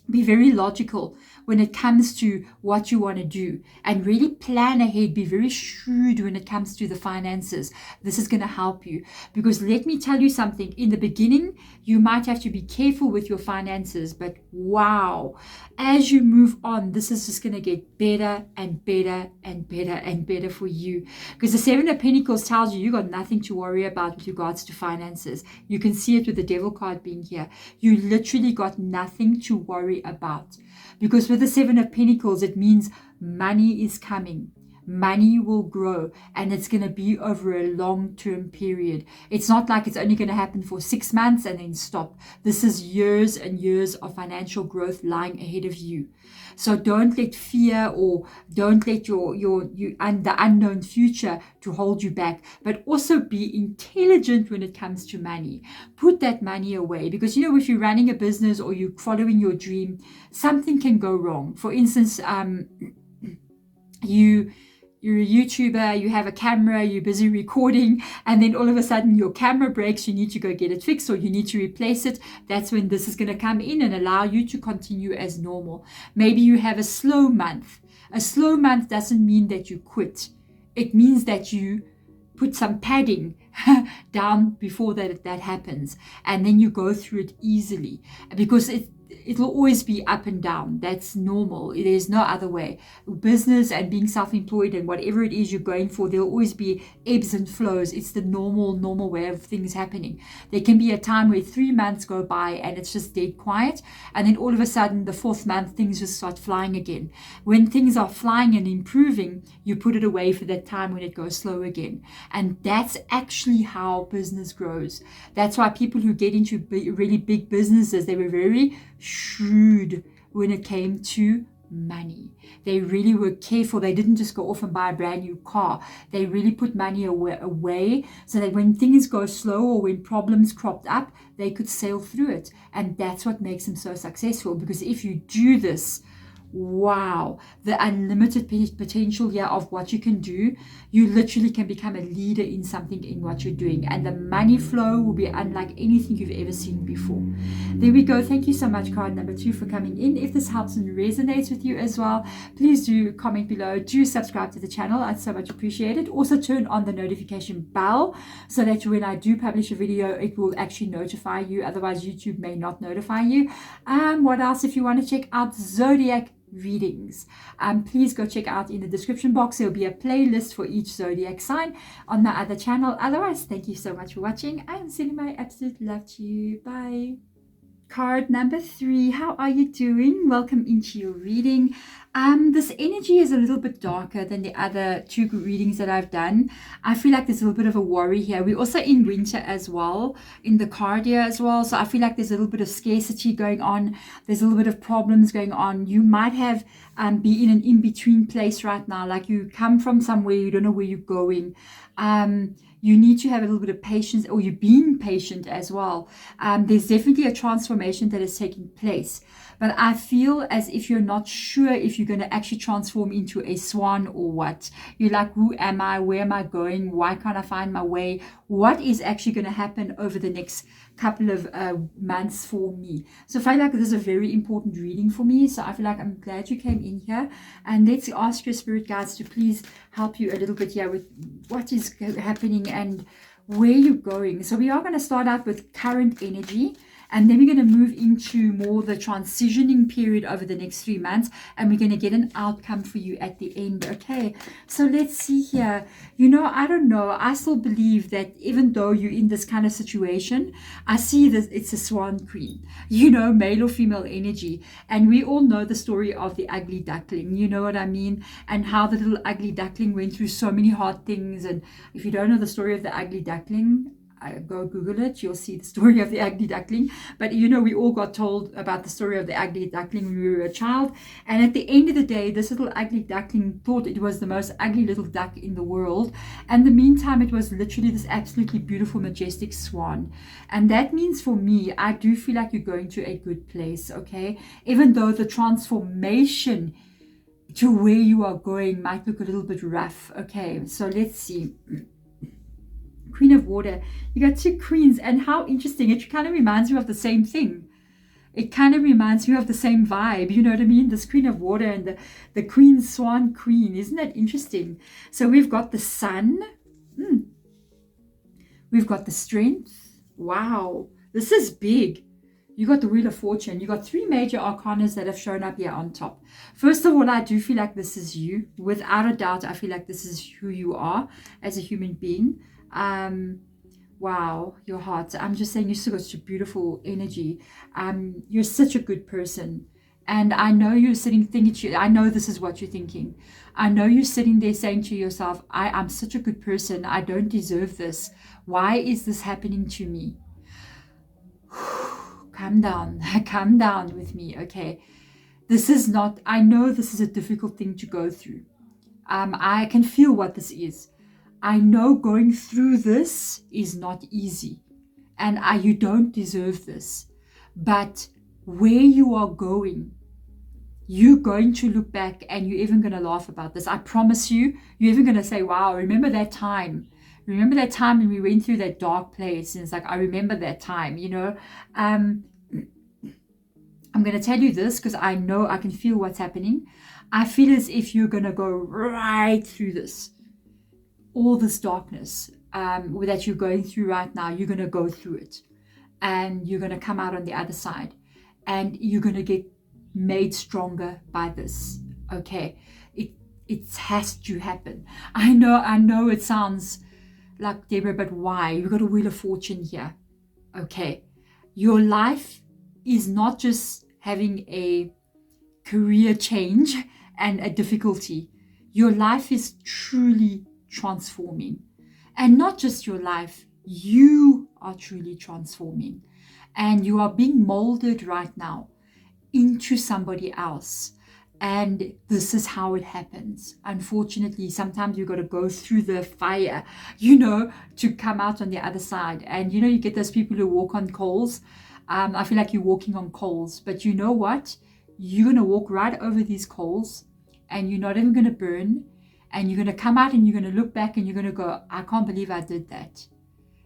be very logical when it comes to what you want to do, and really plan ahead. Be very shrewd when it comes to the finances. This is going to help you, because let me tell you something. In the beginning, you might have to be careful with your finances, but wow, as you move on, this is just going to get better and better and better and better for you, because the Seven of Pentacles tells you got nothing to worry about with regards to finances. You can see it with the Devil card being here. You literally got nothing to worry about, because with the Seven of Pentacles, it means money is coming. Money will grow, and it's going to be over a long-term period. It's not like it's only going to happen for 6 months and then stop. This is years and years of financial growth lying ahead of you. So don't let fear, or don't let the unknown future to hold you back, but also be intelligent when it comes to money. Put that money away, because if you're running a business or you're following your dream, something can go wrong. For instance, you're a YouTuber, you have a camera, you're busy recording, and then all of a sudden your camera breaks, you need to go get it fixed, or you need to replace it. That's when this is going to come in and allow you to continue as normal. Maybe you have a slow month. A slow month doesn't mean that you quit. It means that you put some padding down before that happens, and then you go through it easily, because it'll always be up and down. That's normal. There's no other way. Business and being self-employed and whatever it is you're going for, there'll always be ebbs and flows. It's the normal way of things happening. There can be a time where 3 months go by and it's just dead quiet, and then all of a sudden the 4th month things just start flying again. When things are flying and improving, you put it away for that time when it goes slow again. And that's actually how business grows. That's why people who get into really big businesses, they were very shrewd when it came to money. They really were careful. They didn't just go off and buy a brand new car. They really put money away so that when things go slow or when problems cropped up, they could sail through it. And that's what makes them so successful, because if you do this, wow, the unlimited potential here of what you can do. You literally can become a leader in something, in what you're doing, and the money flow will be unlike anything you've ever seen before. There we go. Thank you so much, card number 2, for coming in. If this helps and resonates with you as well, please do comment below. Do subscribe to the channel. I'd so much appreciate it. Also turn on the notification bell so that when I do publish a video, it will actually notify you. Otherwise, YouTube may not notify you. What else? If you want to check out Zodiac readings, please go check out in the description box. There'll be a playlist for each zodiac sign on my other channel. Otherwise, thank you so much for watching. I'm sending my absolute love to you. Bye. Card number 3, how are you doing? Welcome into your reading. This energy is a little bit darker than the other 2 readings that I've done. I feel like there's a little bit of a worry here. We're also in winter as well, in the card here as well. So I feel like there's a little bit of scarcity going on. There's a little bit of problems going on. You might have be in an in-between place right now. Like you come from somewhere, you don't know where you're going. You need to have a little bit of patience, or you're being patient as well. There's definitely a transformation that is taking place. But I feel as if you're not sure if you're going to actually transform into a swan or what. You're like, who am I? Where am I going? Why can't I find my way? What is actually going to happen over the next couple of months for me? So I feel like this is a very important reading for me. So I feel like I'm glad you came in here. And let's ask your spirit guides to please help you a little bit here with what is happening and where you're going. So we are going to start out with current energy. And then we're going to move into more the transitioning period over the next 3 months. And we're going to get an outcome for you at the end. Okay, so let's see here. I don't know. I still believe that even though you're in this kind of situation, I see that it's a swan queen, male or female energy. And we all know the story of the ugly duckling. You know what I mean? And how the little ugly duckling went through so many hard things. And if you don't know the story of the ugly duckling, go Google it. You'll see the story of the ugly duckling. But you know, we all got told about the story of the ugly duckling when we were a child. And at the end of the day, this little ugly duckling thought it was the most ugly little duck in the world. And in the meantime, it was literally this absolutely beautiful, majestic swan. And that means for me, I do feel like you're going to a good place, okay? Even though the transformation to where you are going might look a little bit rough. Okay, so let's see. Queen of Water. You got two queens, and how interesting. It kind of reminds me of the same thing. It kind of reminds me of the same vibe, you know what I mean? This Queen of Water and the Queen Swan Queen. Isn't that interesting? So we've got the Sun. We've got the Strength. Wow, this is big. You got the Wheel of Fortune. You got three major arcanas that have shown up here on top. First of all, I do feel like this is you. Without a doubt, I feel like this is who you are as a human being. Wow, your heart. I'm just saying, you still got such a beautiful energy. You're such a good person. And I know you're sitting thinking, I know this is what you're thinking. I know you're sitting there saying to yourself, I'm such a good person. I don't deserve this. Why is this happening to me? Calm down with me, okay? This is not, I know this is a difficult thing to go through. I can feel what this is. I know going through this is not easy, and you don't deserve this. But where you are going, you're going to look back and you're even going to laugh about this. I promise you, you're even going to say, wow, remember that time? Remember that time when we went through that dark place? And it's like, I remember that time, you know. I'm going to tell you this because I know I can feel what's happening. I feel as if you're going to go right through this. All this darkness that you're going through right now, you're going to go through it. And you're going to come out on the other side. And you're going to get made stronger by this. Okay? It has to happen. I know it sounds like, Deborah, but why? You've got a Wheel of Fortune here. Okay. Your life is not just having a career change and a difficulty. Your life is truly transforming. And not just your life, you are truly transforming. And you are being molded right now into somebody else. And this is how it happens. Unfortunately, sometimes you've got to go through the fire, you know, to come out on the other side. And, you know, you get those people who walk on coals. I feel like you're walking on coals. But you know what? You're going to walk right over these coals and you're not even going to burn. And you're going to come out and you're going to look back and you're going to go, I can't believe I did that.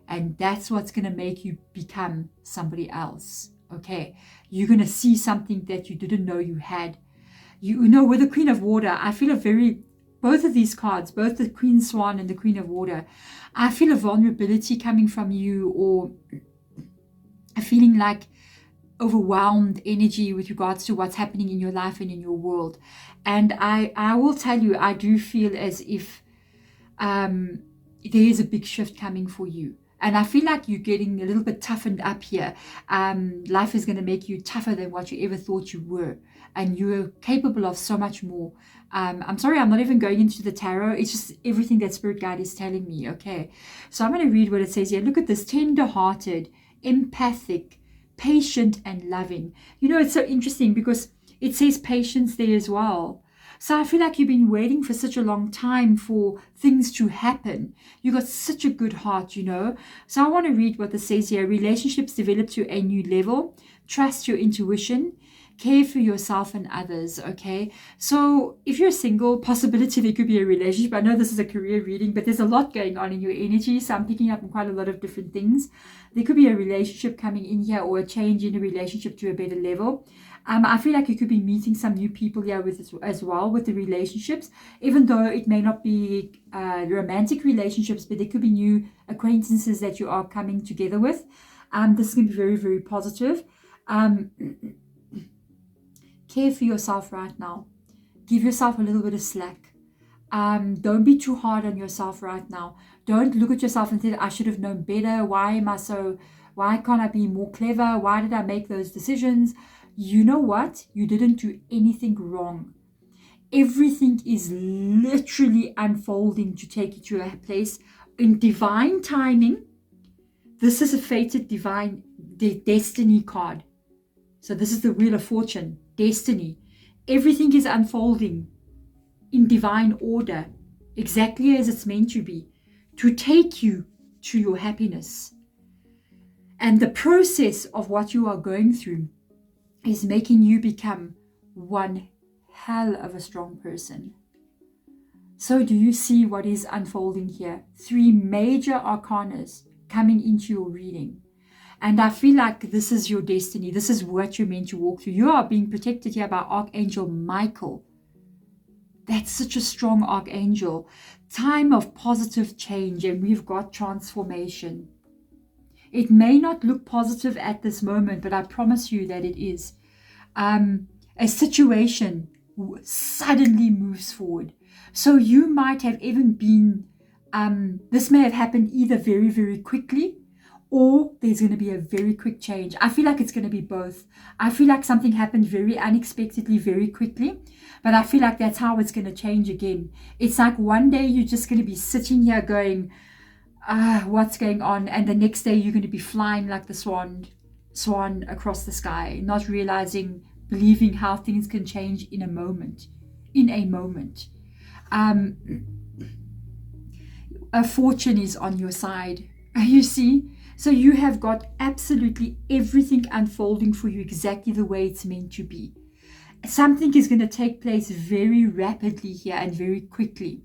And that's what's going to make you become somebody else. Okay? You're going to see something that you didn't know you had. You know, with the Queen of Water, I feel both of these cards, both the Queen Swan and the Queen of Water, I feel a vulnerability coming from you, or a feeling like overwhelmed energy with regards to what's happening in your life and in your world. And I will tell you, I do feel as if there is a big shift coming for you. And I feel like you're getting a little bit toughened up here. Life is going to make you tougher than what you ever thought you were. And you're capable of so much more. I'm sorry, I'm not even going into the tarot. It's just everything that Spirit Guide is telling me, okay? So I'm going to read what it says here. Look at this: tender-hearted, empathic, patient, and loving. You know, it's so interesting because it says patience there as well. So I feel like you've been waiting for such a long time for things to happen. You got such a good heart, you know. So I want to read what this says here. Relationships develop to a new level. Trust your intuition. Care for yourself and others, okay? So if you're single, possibility there could be a relationship. I know this is a career reading, but there's a lot going on in your energy. So I'm picking up on quite a lot of different things. There could be a relationship coming in here, or a change in a relationship to a better level. I feel like you could be meeting some new people here with as well with the relationships, even though it may not be romantic relationships, but there could be new acquaintances that you are coming together with. This is going to be very, very positive. Care for yourself right now. Give yourself a little bit of slack. Don't be too hard on yourself right now. Don't look at yourself and think, I should have known better. Why can't I be more clever? Why did I make those decisions? You know what? You didn't do anything wrong. Everything is literally unfolding to take you to a place in divine timing This is a fated divine destiny card. So this is the Wheel of Fortune, destiny. Everything is unfolding in divine order, exactly as it's meant to be, to take you to your happiness. And the process of what you are going through is making you become one hell of a strong person. So do you see what is unfolding here? 3 major arcanas coming into your reading. And I feel like this is your destiny. This is what you're meant to walk through. You are being protected here by Archangel Michael. That's such a strong archangel. Time of positive change, and we've got transformation. It may not look positive at this moment, but I promise you that it is. A situation suddenly moves forward. So you might have even been, this may have happened either very, very quickly, or there's going to be a very quick change. I feel like it's going to be both. I feel like something happened very unexpectedly, very quickly, but I feel like that's how it's going to change again. It's like one day you're just going to be sitting here going, what's going on? And the next day you're going to be flying like the swan across the sky, not realizing, believing how things can change in a moment. A fortune is on your side. You see? So you have got absolutely everything unfolding for you exactly the way it's meant to be. Something is going to take place very rapidly here and very quickly.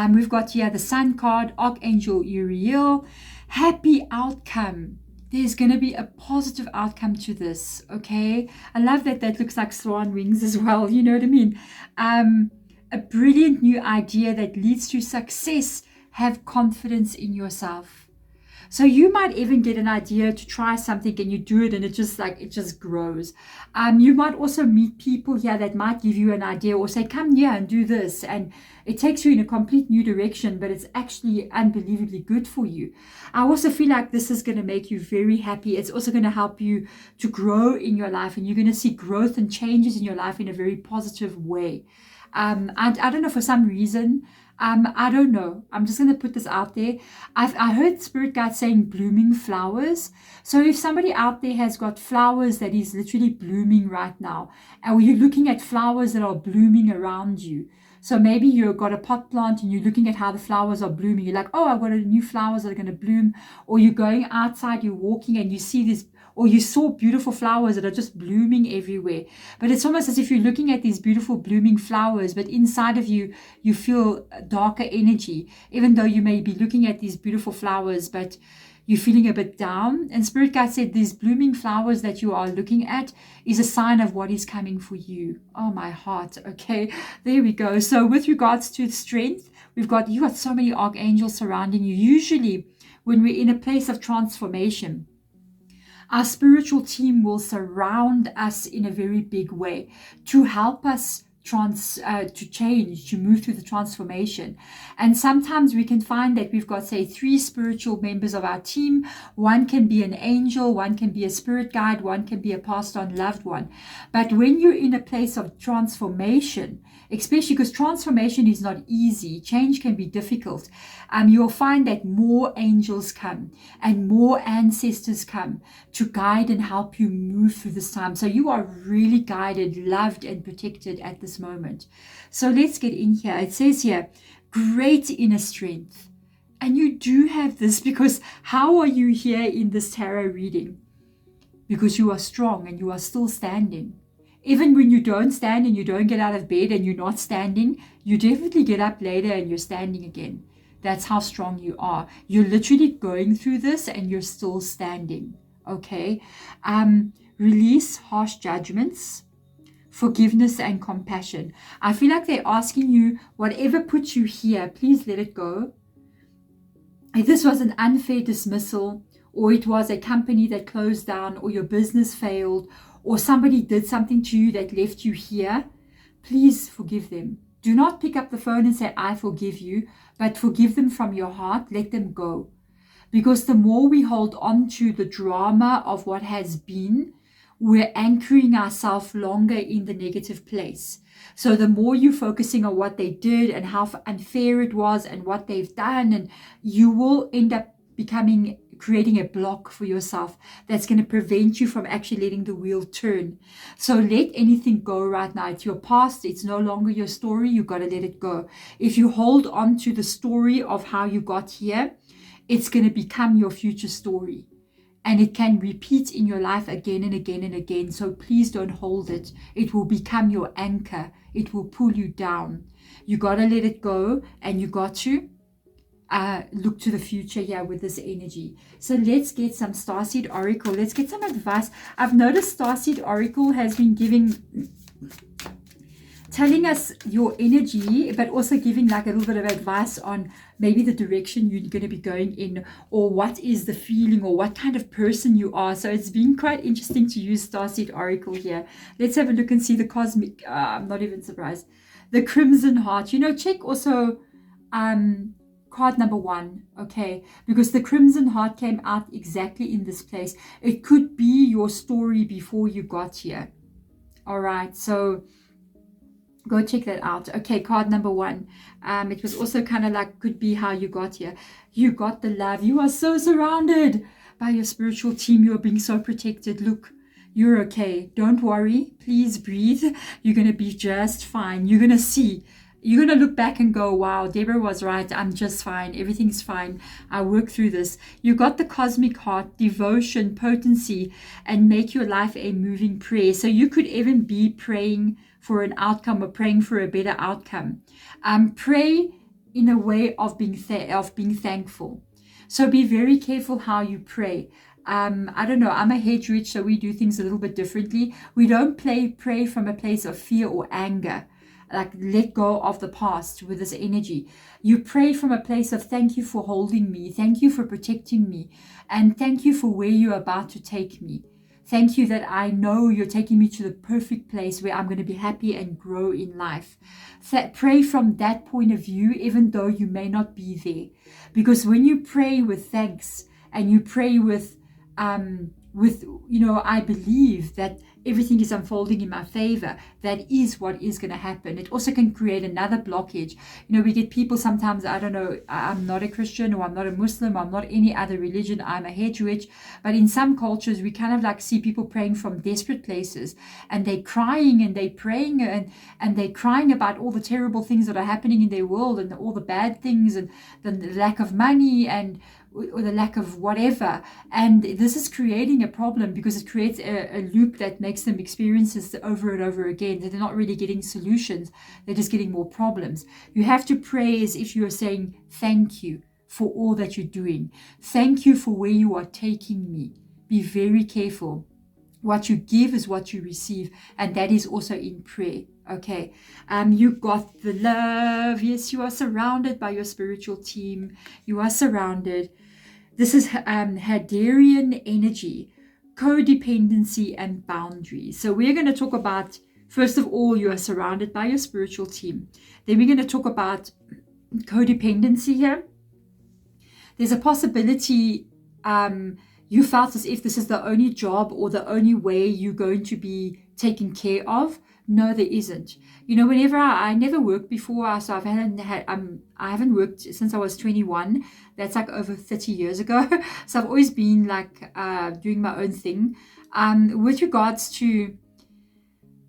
We've got here the Sun card, Archangel Uriel, happy outcome. There's going to be a positive outcome to this, okay? I love that that looks like swan wings as well, you know what I mean? A brilliant new idea that leads to success. Have confidence in yourself. So you might even get an idea to try something and you do it and it just grows. You might also meet people here that might give you an idea or say, come here and do this. And it takes you in a complete new direction, but it's actually unbelievably good for you. I also feel like this is going to make you very happy. It's also going to help you to grow in your life, and you're going to see growth and changes in your life in a very positive way. And I don't know, for some reason, I don't know. I'm just going to put this out there. I heard Spirit Guide saying blooming flowers. So if somebody out there has got flowers that is literally blooming right now, or you're looking at flowers that are blooming around you. So maybe you've got a pot plant and you're looking at how the flowers are blooming. You're like, oh, I've got new flowers that are going to bloom. Or you're going outside, you're walking and you see this, or you saw beautiful flowers that are just blooming everywhere. But it's almost as if you're looking at these beautiful blooming flowers, but inside of you, you feel darker energy, even though you may be looking at these beautiful flowers, but you're feeling a bit down. And Spirit Guide said these blooming flowers that you are looking at is a sign of what is coming for you. Oh, my heart. Okay, there we go. So with regards to strength, you got so many archangels surrounding you. Usually when we're in a place of transformation, our spiritual team will surround us in a very big way to help us to change, to move through the transformation. And sometimes we can find that we've got, say, 3 spiritual members of our team. One can be an angel, one can be a spirit guide, one can be a passed on loved one. But when you're in a place of transformation, especially because transformation is not easy, change can be difficult, you'll find that more angels come and more ancestors come to guide and help you move through this time. So you are really guided, loved, and protected at this moment. So let's get in here. It says here, great inner strength. And you do have this, because how are you here in this tarot reading? Because you are strong and you are still standing. Even when you don't stand and you don't get out of bed and you're not standing, you definitely get up later and you're standing again. That's how strong you are. You're literally going through this and you're still standing. Okay. Release harsh judgments, forgiveness and compassion. I feel like they're asking you, whatever puts you here, please let it go. If this was an unfair dismissal, or it was a company that closed down, or your business failed, or somebody did something to you that left you here, please forgive them. Do not pick up the phone and say, I forgive you, but forgive them from your heart. Let them go. Because the more we hold on to the drama of what has been, we're anchoring ourselves longer in the negative place. So the more you're focusing on what they did and how unfair it was and what they've done, and you will end up becoming creating a block for yourself that's going to prevent you from actually letting the wheel turn. So let anything go right now. It's your past. It's no longer your story. You got to let it go. If you hold on to the story of how you got here, it's going to become your future story. And it can repeat in your life again and again and again. So please don't hold it. It will become your anchor. It will pull you down. You got to let it go, and you got to look to the future here with this energy. So let's get some Starseed Oracle. Let's get some advice. I've noticed Starseed Oracle has been telling us your energy, but also giving like a little bit of advice on maybe the direction you're going to be going in, or what is the feeling, or what kind of person you are. So it's been quite interesting to use Starseed Oracle here. Let's have a look and see the cosmic, I'm not even surprised. The Crimson Heart. You know, check also card number 1, okay, because the Crimson Heart came out exactly in this place. It could be your story before you got here. All right, so go check that out. Okay, card number 1. It was also kind of like, could be how you got here. You got the love. You are so surrounded by your spiritual team. You are being so protected. Look, you're okay. Don't worry. Please breathe. You're going to be just fine. You're going to see. You're going to look back and go, wow, Deborah was right. I'm just fine. Everything's fine. I work through this. You got the cosmic heart, devotion, potency, and make your life a moving prayer. So you could even be praying for an outcome, or praying for a better outcome. Pray in a way of being thankful. So be very careful how you pray. I don't know, I'm a head witch, so we do things a little bit differently. We don't pray from a place of fear or anger. Like, let go of the past with this energy. You pray from a place of thank you for holding me, thank you for protecting me, and thank you for where you're about to take me. Thank you that I know you're taking me to the perfect place where I'm going to be happy and grow in life. Pray from that point of view, even though you may not be there. Because when you pray with thanks, and you pray with, you know, I believe that everything is unfolding in my favor, that is what is going to happen. It also can create another blockage. You know, we get people sometimes, I don't know, I'm not a Christian, or I'm not a Muslim, or I'm not any other religion, I'm a head witch, but in some cultures we kind of like see people praying from desperate places, and they're crying and they're praying, and they're crying about all the terrible things that are happening in their world, and all the bad things, and the lack of money, or the lack of whatever. And this is creating a problem, because it creates a loop that makes them experience this over and over again. They're not really getting solutions, they're just getting more problems. You have to pray as if you are saying thank you for all that you're doing. Thank you for where you are taking me. Be very careful. What you give is what you receive, and that is also in prayer. Okay, you got the love. Yes, you are surrounded by your spiritual team. You are surrounded. This is Hadarian energy, codependency, and boundaries. So we're going to talk about, first of all, you are surrounded by your spiritual team. Then we're going to talk about codependency here. There's a possibility you felt as if this is the only job or the only way you're going to be taken care of. No, there isn't. You know, whenever I never worked before, so I haven't worked since I was 21. That's like over 30 years ago. So I've always been like doing my own thing. With regards to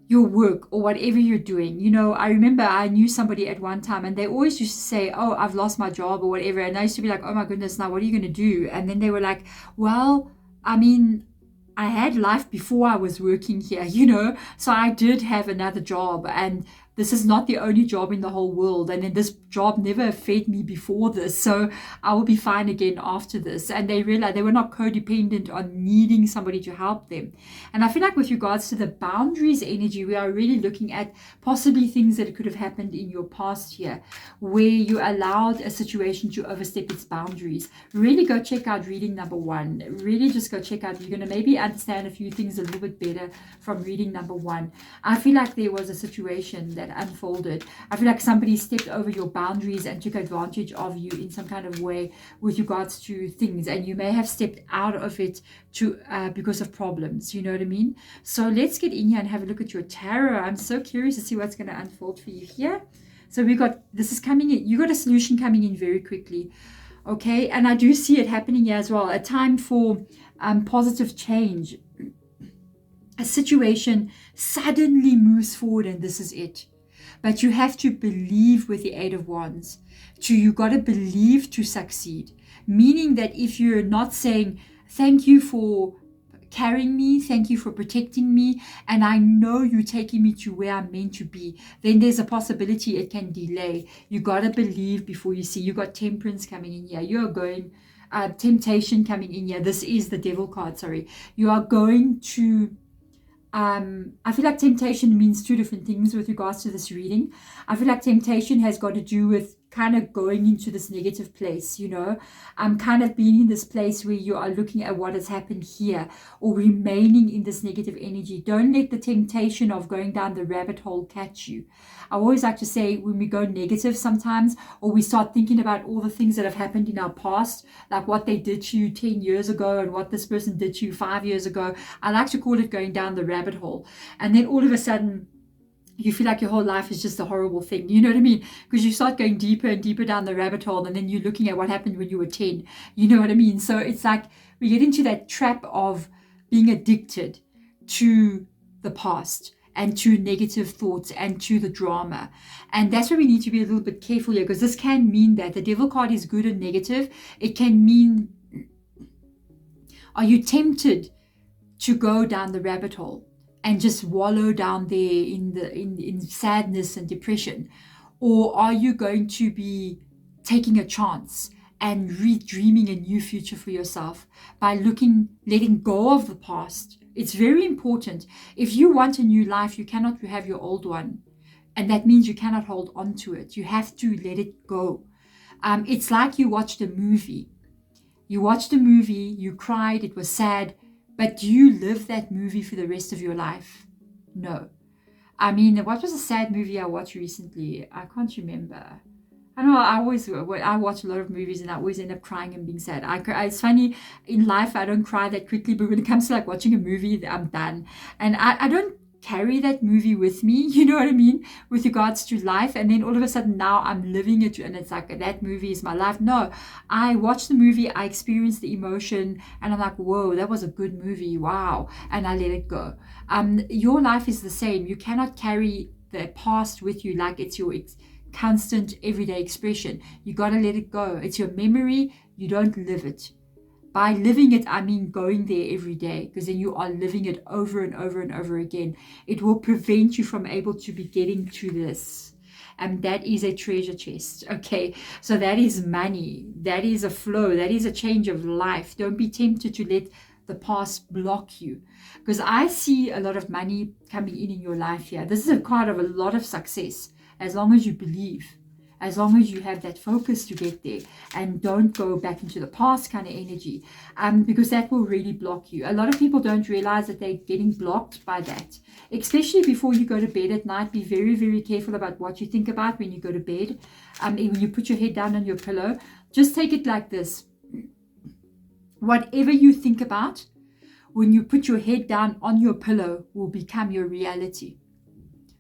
your work or whatever you're doing, you know, I remember I knew somebody at one time, and they always used to say, oh, I've lost my job or whatever. And I used to be like, oh my goodness, now what are you going to do? And then they were like, well, I mean, I had life before I was working here, you know, so I did have another job, and this is not the only job in the whole world. And then this job never fed me before this, so I will be fine again after this. And they realized they were not codependent on needing somebody to help them. And I feel like with regards to the boundaries energy, we are really looking at possibly things that could have happened in your past here, where you allowed a situation to overstep its boundaries. Really go check out reading number 1. Really just go check out. You're going to maybe understand a few things a little bit better from reading number 1. I feel like there was a situation that unfolded. I feel like somebody stepped over your boundaries and took advantage of you in some kind of way with regards to things, and you may have stepped out of it to because of problems, you know what I mean? So let's get in here and have a look at your tarot. I'm so curious to see what's going to unfold for you here. So we got, this is coming in, you got a solution coming in very quickly. Okay, and I do see it happening here as well. A time for positive change. A situation suddenly moves forward and this is it. But you have to believe with the Eight of Wands. You got to believe to succeed. Meaning that if you're not saying, thank you for carrying me, thank you for protecting me, and I know you're taking me to where I'm meant to be, then there's a possibility it can delay. You got to believe before you see. You got Temperance coming in here. You're going, temptation coming in here. This is the Devil card, sorry. You are going to I feel like temptation means two different things with regards to this reading. I feel like temptation has got to do with kind of going into this negative place, you know, kind of being in this place where you are looking at what has happened here or remaining in this negative energy. Don't let the temptation of going down the rabbit hole catch you. I always like to say when we go negative sometimes, or we start thinking about all the things that have happened in our past, like what they did to you 10 years ago and what this person did to you 5 years ago. I like to call it going down the rabbit hole. And then all of a sudden, you feel like your whole life is just a horrible thing. You know what I mean? Because you start going deeper and deeper down the rabbit hole, and then you're looking at what happened when you were 10. You know what I mean? So it's like we get into that trap of being addicted to the past and to negative thoughts and to the drama. And that's why we need to be a little bit careful here, because this can mean that the Devil card is good and negative. It can mean, are you tempted to go down the rabbit hole and just wallow down there in sadness and depression? Or are you going to be taking a chance and redreaming a new future for yourself by letting go of the past? It's very important. If you want a new life, you cannot have your old one. And that means you cannot hold on to it. You have to let it go. It's like you watched a movie. You watched a movie, you cried, it was sad, but do you live that movie for the rest of your life? No. I mean, what was a sad movie I watched recently? I can't remember. I know I watch a lot of movies and I always end up crying and being sad. It's funny, in life I don't cry that quickly, but when it comes to like watching a movie, I'm done. And I don't carry that movie with me, you know what I mean, with regards to life. And then all of a sudden now I'm living it and it's like that movie is my life. No, I watch the movie, I experience the emotion, and I'm like, whoa, that was a good movie, wow, and I let it go. Your life is the same. You cannot carry the past with you like it's your constant everyday expression. You got to let it go. It's your memory. You don't live it. By living it, I mean going there every day, because then you are living it over and over and over again. It will prevent you from able to be getting to this. And that is a treasure chest. Okay, so that is money. That is a flow. That is a change of life. Don't be tempted to let the past block you, because I see a lot of money coming in your life here. This is a card of a lot of success, as long as you believe. As long as you have that focus to get there and don't go back into the past kind of energy, because that will really block you. A lot of people don't realize that they're getting blocked by that, especially before you go to bed at night. Be very, very careful about what you think about when you go to bed. When you put your head down on your pillow, just take it like this. Whatever you think about when you put your head down on your pillow will become your reality.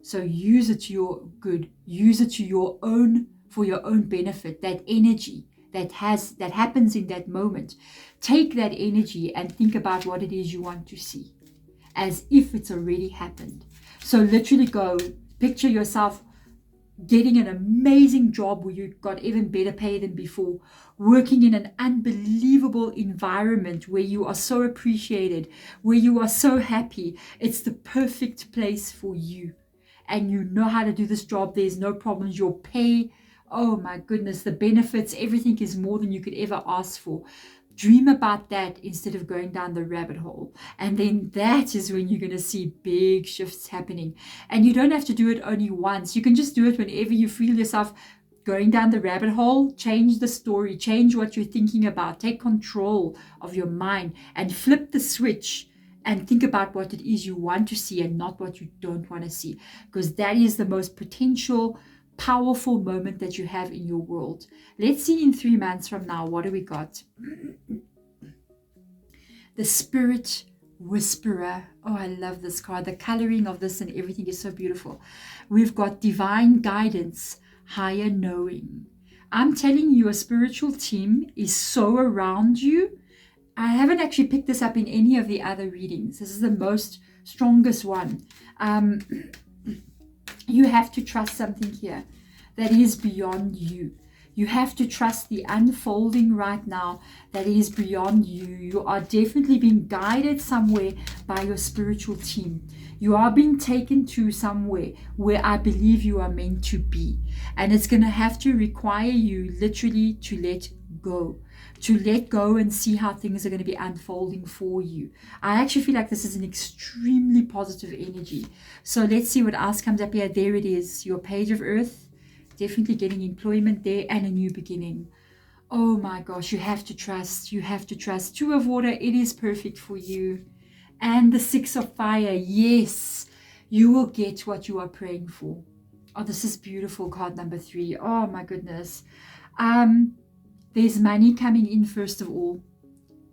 So use it to your good. Use it to your own, for your own benefit. That energy that happens in that moment. Take that energy and think about what it is you want to see, as if it's already happened. So literally go picture yourself getting an amazing job where you got even better pay than before, working in an unbelievable environment where you are so appreciated, where you are so happy. It's the perfect place for you. And you know how to do this job. There's no problems. Your pay, oh my goodness, the benefits, everything is more than you could ever ask for. Dream about that instead of going down the rabbit hole. And then that is when you're going to see big shifts happening. And you don't have to do it only once. You can just do it whenever you feel yourself going down the rabbit hole. Change the story. Change what you're thinking about. Take control of your mind and flip the switch. And think about what it is you want to see and not what you don't want to see. Because that is the most potential, powerful moment that you have in your world. Let's see in 3 months from now, what do we got? The Spirit Whisperer. Oh, I love this card. The coloring of this and everything is so beautiful. We've got divine guidance, higher knowing. I'm telling you, a spiritual team is so around you. I haven't actually picked this up in any of the other readings. This is the most strongest one. You have to trust something here that is beyond you. You have to trust the unfolding right now that is beyond you. You are definitely being guided somewhere by your spiritual team. You are being taken to somewhere where I believe you are meant to be. And it's going to have to require you literally to let go. To let go and see how things are going to be unfolding for you. I actually feel like this is an extremely positive energy. So let's see what else comes up here. There it is, your Page of Earth. Definitely getting employment there and a new beginning. Oh my gosh, you have to trust. You have to trust. Two of Water, it is perfect for you. And the Six of Fire, yes, you will get what you are praying for. Oh, this is beautiful, card number 3. Oh my goodness. There's money coming in first of all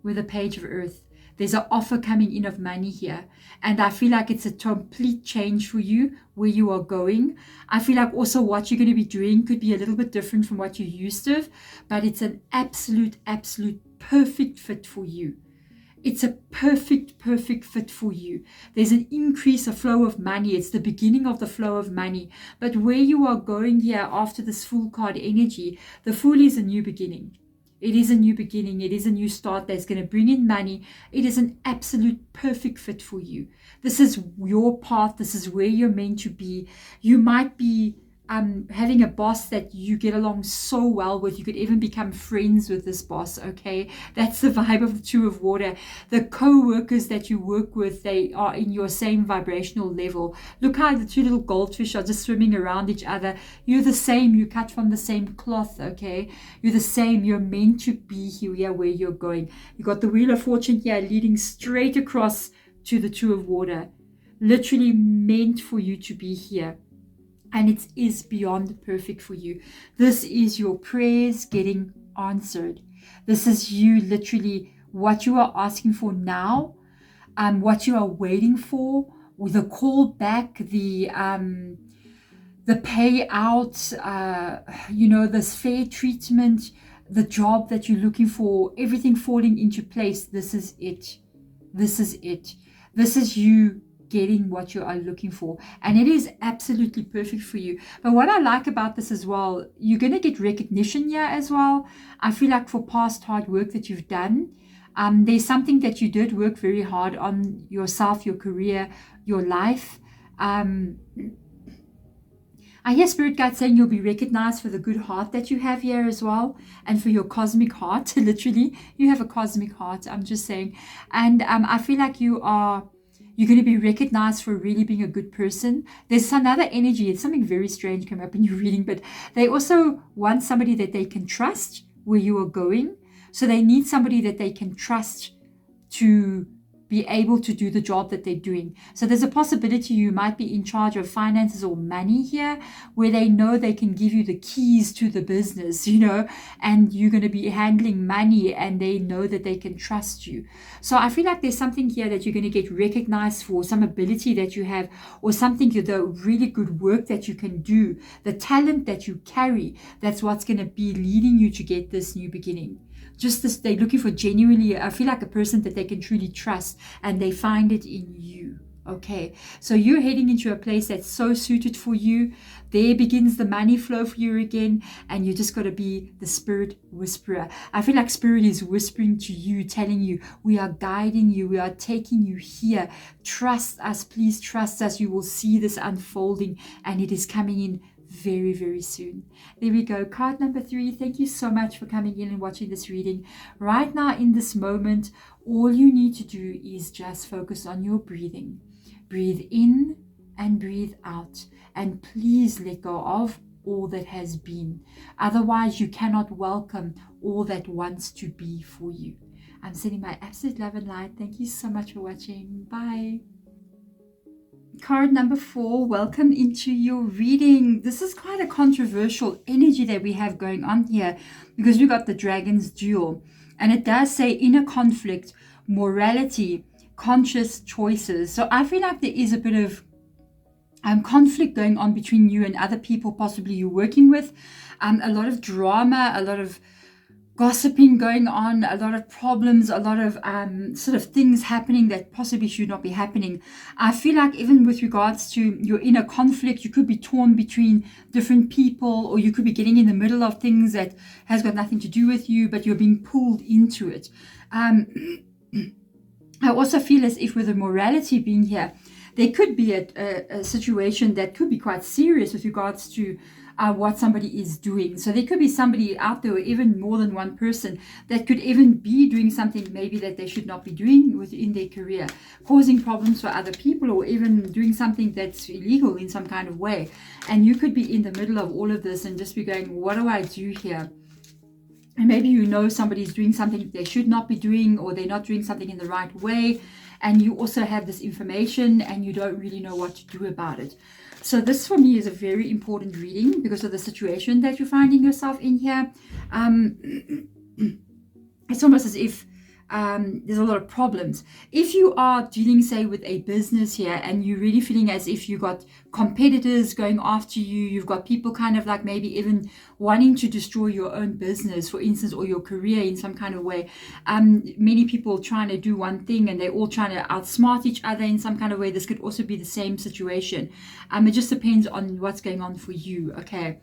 with the Page of Earth. There's an offer coming in of money here. And I feel like it's a complete change for you where you are going. I feel like also what you're going to be doing could be a little bit different from what you used to. But it's an absolute perfect fit for you. It's a perfect fit for you. There's an increase, a flow of money. It's the beginning of the flow of money. But where you are going here after this Fool card energy, the Fool is a new beginning. It is a new beginning. It is a new start that's going to bring in money. It is an absolute perfect fit for you. This is your path. This is where you're meant to be. You might be having a boss that you get along so well with. You could even become friends with this boss, okay? That's the vibe of the Two of Water. The co-workers that you work with, they are in your same vibrational level. Look how the two little goldfish are just swimming around each other. You're the same. You cut from the same cloth, okay? You're the same. You're meant to be here where you're going. You got the Wheel of Fortune here leading straight across to the Two of Water. Literally meant for you to be here. And it is beyond perfect for you. This is your prayers getting answered. This is you literally what you are asking for now, what you are waiting for, with the call back, the payout, this fair treatment, the job that you're looking for, everything falling into place. This is it. This is it. This is you getting what you are looking for, and it is absolutely perfect for you. But what I like about this as well, you're going to get recognition here as well. I feel like for past hard work that you've done, there's something that you did work very hard on yourself, your career, your life. I hear Spirit Guide saying you'll be recognized for the good heart that you have here as well, and for your cosmic heart. Literally, you have a cosmic heart, I'm just saying. And I feel like you're going to be recognized for really being a good person. There's another energy. It's something very strange coming up in your reading, but they also want somebody that they can trust where you are going. So they need somebody that they can trust to be able to do the job that they're doing. So there's a possibility you might be in charge of finances or money here, where they know they can give you the keys to the business, and you're going to be handling money, and they know that they can trust you. So I feel like there's something here that you're going to get recognized for, some ability that you have, or something, the really good work that you can do, the talent that you carry. That's what's going to be leading you to get this new beginning. Just this, they're looking for genuinely, I feel like a person that they can truly trust, and they find it in you. Okay, so you're heading into a place that's so suited for you. There begins the money flow for you again, and you just got to be the Spirit whisperer. I feel like Spirit is whispering to you, telling you, we are guiding you, we are taking you here. Trust us, please trust us. You will see this unfolding, and it is coming in very, very soon. There we go. Card number 3. Thank you so much for coming in and watching this reading. Right now, in this moment, all you need to do is just focus on your breathing. Breathe in and breathe out. And please let go of all that has been. Otherwise, you cannot welcome all that wants to be for you. I'm sending my absolute love and light. Thank you so much for watching. Bye. Card number 4, welcome into your reading. This is quite a controversial energy that we have going on here, because we got the Dragon's Duel, and it does say inner conflict, morality, conscious choices. So I feel like there is a bit of conflict going on between you and other people possibly you're working with, a lot of drama, a lot of gossiping going on, a lot of problems, a lot of sort of things happening that possibly should not be happening. I feel like even with regards to your inner conflict, you could be torn between different people, or you could be getting in the middle of things that has got nothing to do with you, but you're being pulled into it. I also feel as if with the morality being here, there could be a situation that could be quite serious with regards to what somebody is doing. So there could be somebody out there, or even more than one person, that could even be doing something maybe that they should not be doing within their career, causing problems for other people, or even doing something that's illegal in some kind of way. And you could be in the middle of all of this and just be going, what do I do here? And maybe you know somebody's doing something they should not be doing, or they're not doing something in the right way. And you also have this information and you don't really know what to do about it. So this for me is a very important reading because of the situation that you're finding yourself in here. It's almost as if there's a lot of problems. If you are dealing, say, with a business here, and you're really feeling as if you've got competitors going after you, you've got people kind of like maybe even wanting to destroy your own business, for instance, or your career in some kind of way. Many people trying to do one thing and they're all trying to outsmart each other in some kind of way. This could also be the same situation. It just depends on what's going on for you. Okay.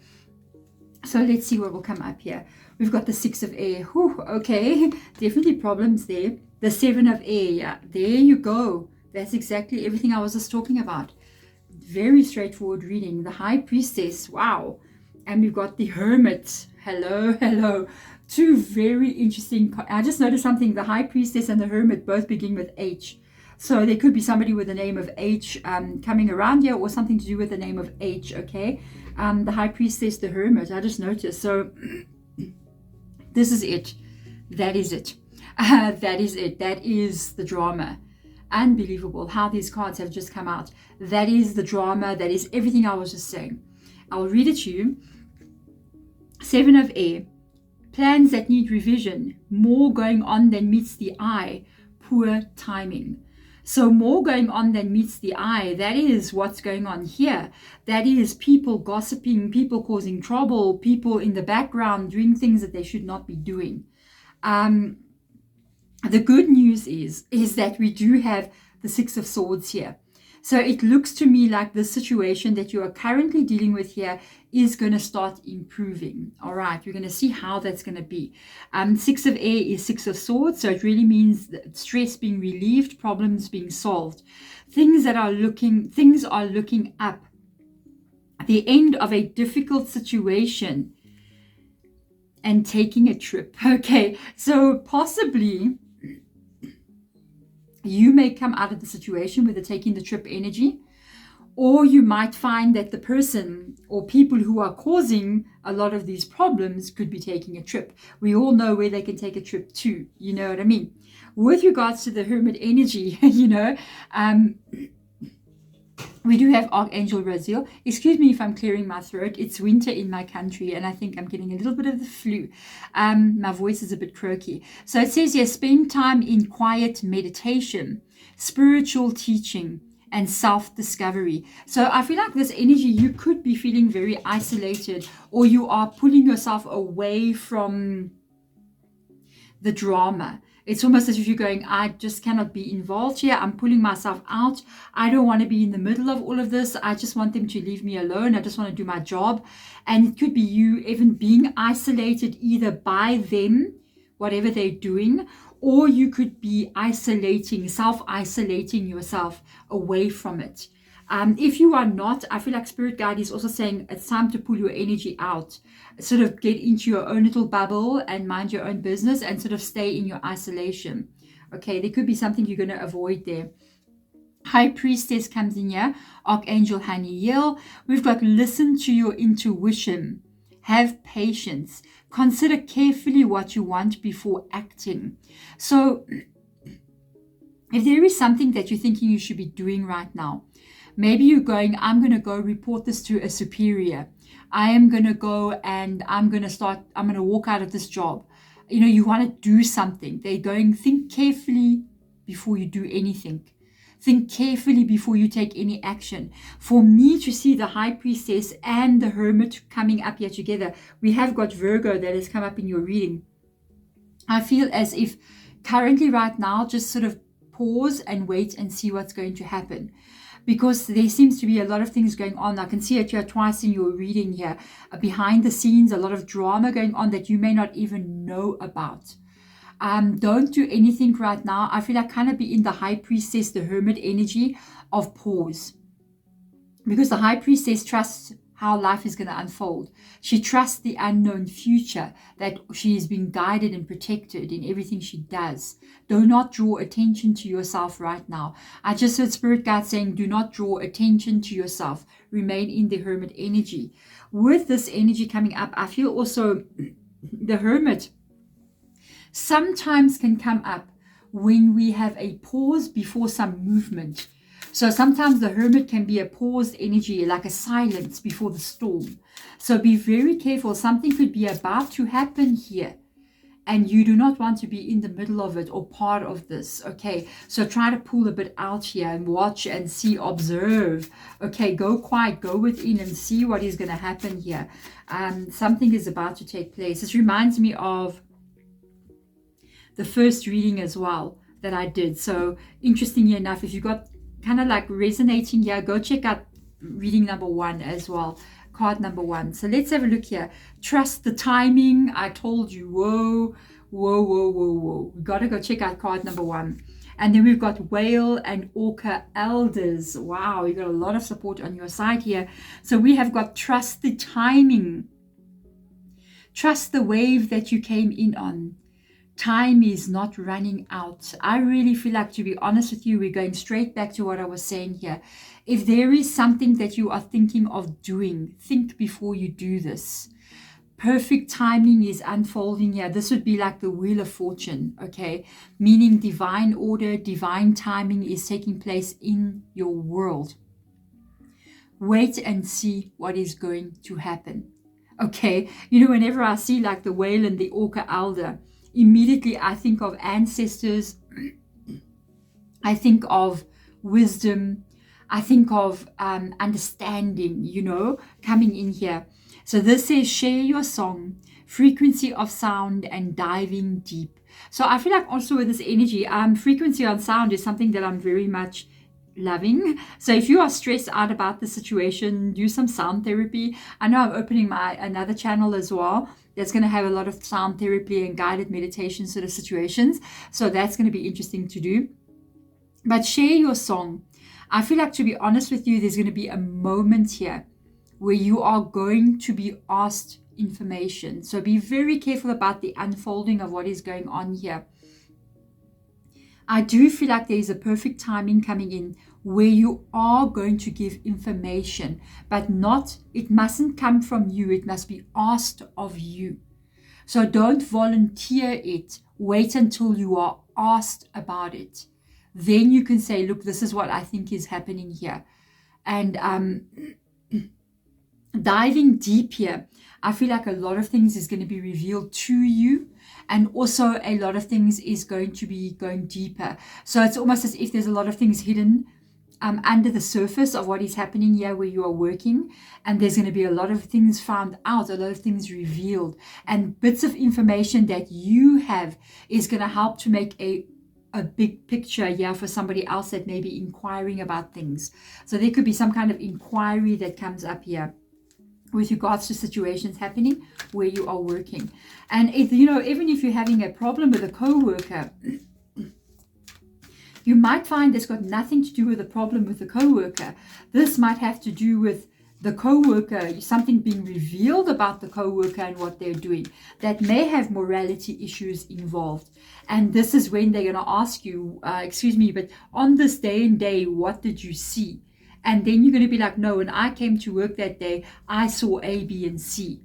So let's see what will come up here. We've got the 6 of air. Whew, okay, definitely problems there. The 7 of air. Yeah, there you go. That's exactly everything I was just talking about. Very straightforward reading. The High Priestess. Wow. And we've got the Hermit. Hello, hello. Two very interesting. I just noticed something. The High Priestess and the Hermit both begin with H. So there could be somebody with the name of H coming around here, or something to do with the name of H, okay? The High Priestess, the Hermit, I just noticed. So this is it. That is it. That is it. That is the drama. Unbelievable how these cards have just come out. That is the drama. That is everything I was just saying. I'll read it to you. 7 of air. Plans that need revision. More going on than meets the eye. Poor timing. So more going on than meets the eye. That is what's going on here. That is people gossiping, people causing trouble, people in the background doing things that they should not be doing. The good news is that we do have the 6 of Swords here. So it looks to me like the situation that you are currently dealing with here is going to start improving. All right, we're going to see how that's going to be. 6 of air is 6 of Swords, so it really means that stress being relieved, problems being solved. Things are looking up. The end of a difficult situation and taking a trip. Okay, so possibly you may come out of the situation with the taking the trip energy, or you might find that the person or people who are causing a lot of these problems could be taking a trip. We all know where they can take a trip to, you know what I mean? With regards to the Hermit energy, you know, we do have Archangel Raziel. Excuse me if I'm clearing my throat. It's winter in my country and I think I'm getting a little bit of the flu. My voice is a bit croaky. So it says here, spend time in quiet meditation, spiritual teaching, and self-discovery. So I feel like this energy, you could be feeling very isolated, or you are pulling yourself away from the drama. It's almost as if you're going, I just cannot be involved here. I'm pulling myself out. I don't want to be in the middle of all of this. I just want them to leave me alone. I just want to do my job. And it could be you even being isolated either by them, whatever they're doing, or you could be self-isolating yourself away from it. If you are not, I feel like Spirit Guide is also saying it's time to pull your energy out, sort of get into your own little bubble and mind your own business and sort of stay in your isolation. Okay, there could be something you're going to avoid there. High Priestess comes in here, Archangel Haniel. We've got listen to your intuition, have patience, consider carefully what you want before acting. So if there is something that you're thinking you should be doing right now, maybe you're going, I'm going to go report this to a superior. I am going to go and I'm going to walk out of this job. You know, you want to do something. They're going, think carefully before you do anything. Think carefully before you take any action. For me to see the High Priestess and the Hermit coming up here together, we have got Virgo that has come up in your reading. I feel as if currently right now, just sort of pause and wait and see what's going to happen. Because there seems to be a lot of things going on. I can see it here twice in your reading here. Behind the scenes, a lot of drama going on that you may not even know about. Don't do anything right now. I feel like kind of be in the High Priestess, the Hermit energy of pause. Because the High Priestess trusts how life is going to unfold. She trusts the unknown future, that she is being guided and protected in everything she does. Do not draw attention to yourself right now. I just heard Spirit Guide saying, do not draw attention to yourself. Remain in the Hermit energy. With this energy coming up, I feel also the Hermit sometimes can come up when we have a pause before some movement. So sometimes the Hermit can be a paused energy, like a silence before the storm. So be very careful. Something could be about to happen here, and you do not want to be in the middle of it or part of this. Okay, so try to pull a bit out here and watch and see, observe. Okay, go quiet, go within and see what is going to happen here. Something is about to take place. This reminds me of the first reading as well that I did. So interestingly enough, if you got kind of like resonating here, go check out reading number 1 as well, card number 1. So let's have a look here. Trust the timing. I told you, whoa. We got to go check out card number 1. And then we've got Whale and Orca Elders. Wow, you got a lot of support on your side here. So we have got trust the timing. Trust the wave that you came in on. Time is not running out. I really feel like, to be honest with you, we're going straight back to what I was saying here. If there is something that you are thinking of doing, think before you do this. Perfect timing is unfolding here. This would be like the Wheel of Fortune, okay? Meaning divine order, divine timing is taking place in your world. Wait and see what is going to happen, okay? You know, whenever I see like the Whale and the Orca Elder, immediately I think of ancestors, I think of wisdom, I think of understanding, you know, coming in here. So this says, share your song, frequency of sound, and diving deep. So I feel like also with this energy, frequency on sound is something that I'm very much loving. So if you are stressed out about the situation, do some sound therapy. I know I'm opening another channel as well that's going to have a lot of sound therapy and guided meditation sort of situations. So that's going to be interesting to do. But share your song. I feel like, to be honest with you, there's going to be a moment here where you are going to be asked information. So be very careful about the unfolding of what is going on here. I do feel like there is a perfect timing coming in where you are going to give information, but it mustn't come from you. It must be asked of you. So don't volunteer it. Wait until you are asked about it. Then you can say, look, this is what I think is happening here. And diving deep here, I feel like a lot of things is going to be revealed to you. And also a lot of things is going to be going deeper. So it's almost as if there's a lot of things hidden under the surface of what is happening here where you are working. And there's going to be a lot of things found out, a lot of things revealed. And bits of information that you have is going to help to make a big picture here for somebody else that may be inquiring about things. So there could be some kind of inquiry that comes up here with regards to situations happening where you are working. And if, you know, even if you're having a problem with a co-worker, you might find it's got nothing to do with the problem with the co-worker. This might have to do with the co-worker, something being revealed about the co-worker and what they're doing that may have morality issues involved. And this is when they're going to ask you, excuse me, but on this day and day, what did you see? And then you're going to be like, no, when I came to work that day, I saw A, B, and C.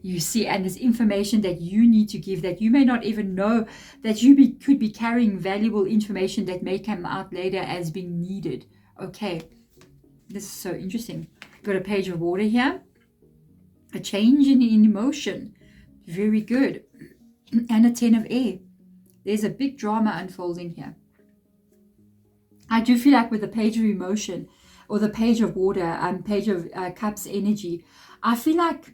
You see, and there's information that you need to give that you may not even know, that you could be carrying valuable information that may come out later as being needed. Okay, this is so interesting. Got a page of water here. A change in emotion. Very good. And a 10 of air. There's a big drama unfolding here. I do feel like with the page of emotion or the page of water, page of cups energy, I feel like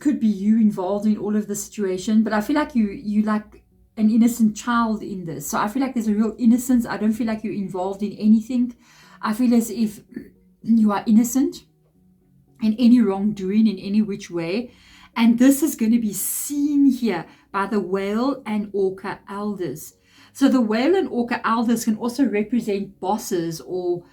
could be you involved in all of the situation, but I feel like you like an innocent child in this. So I feel like there's a real innocence. I don't feel like you're involved in anything. I feel as if you are innocent in any wrongdoing in any which way. And this is going to be seen here by the whale and orca elders. So the whale and orca elders can also represent bosses or,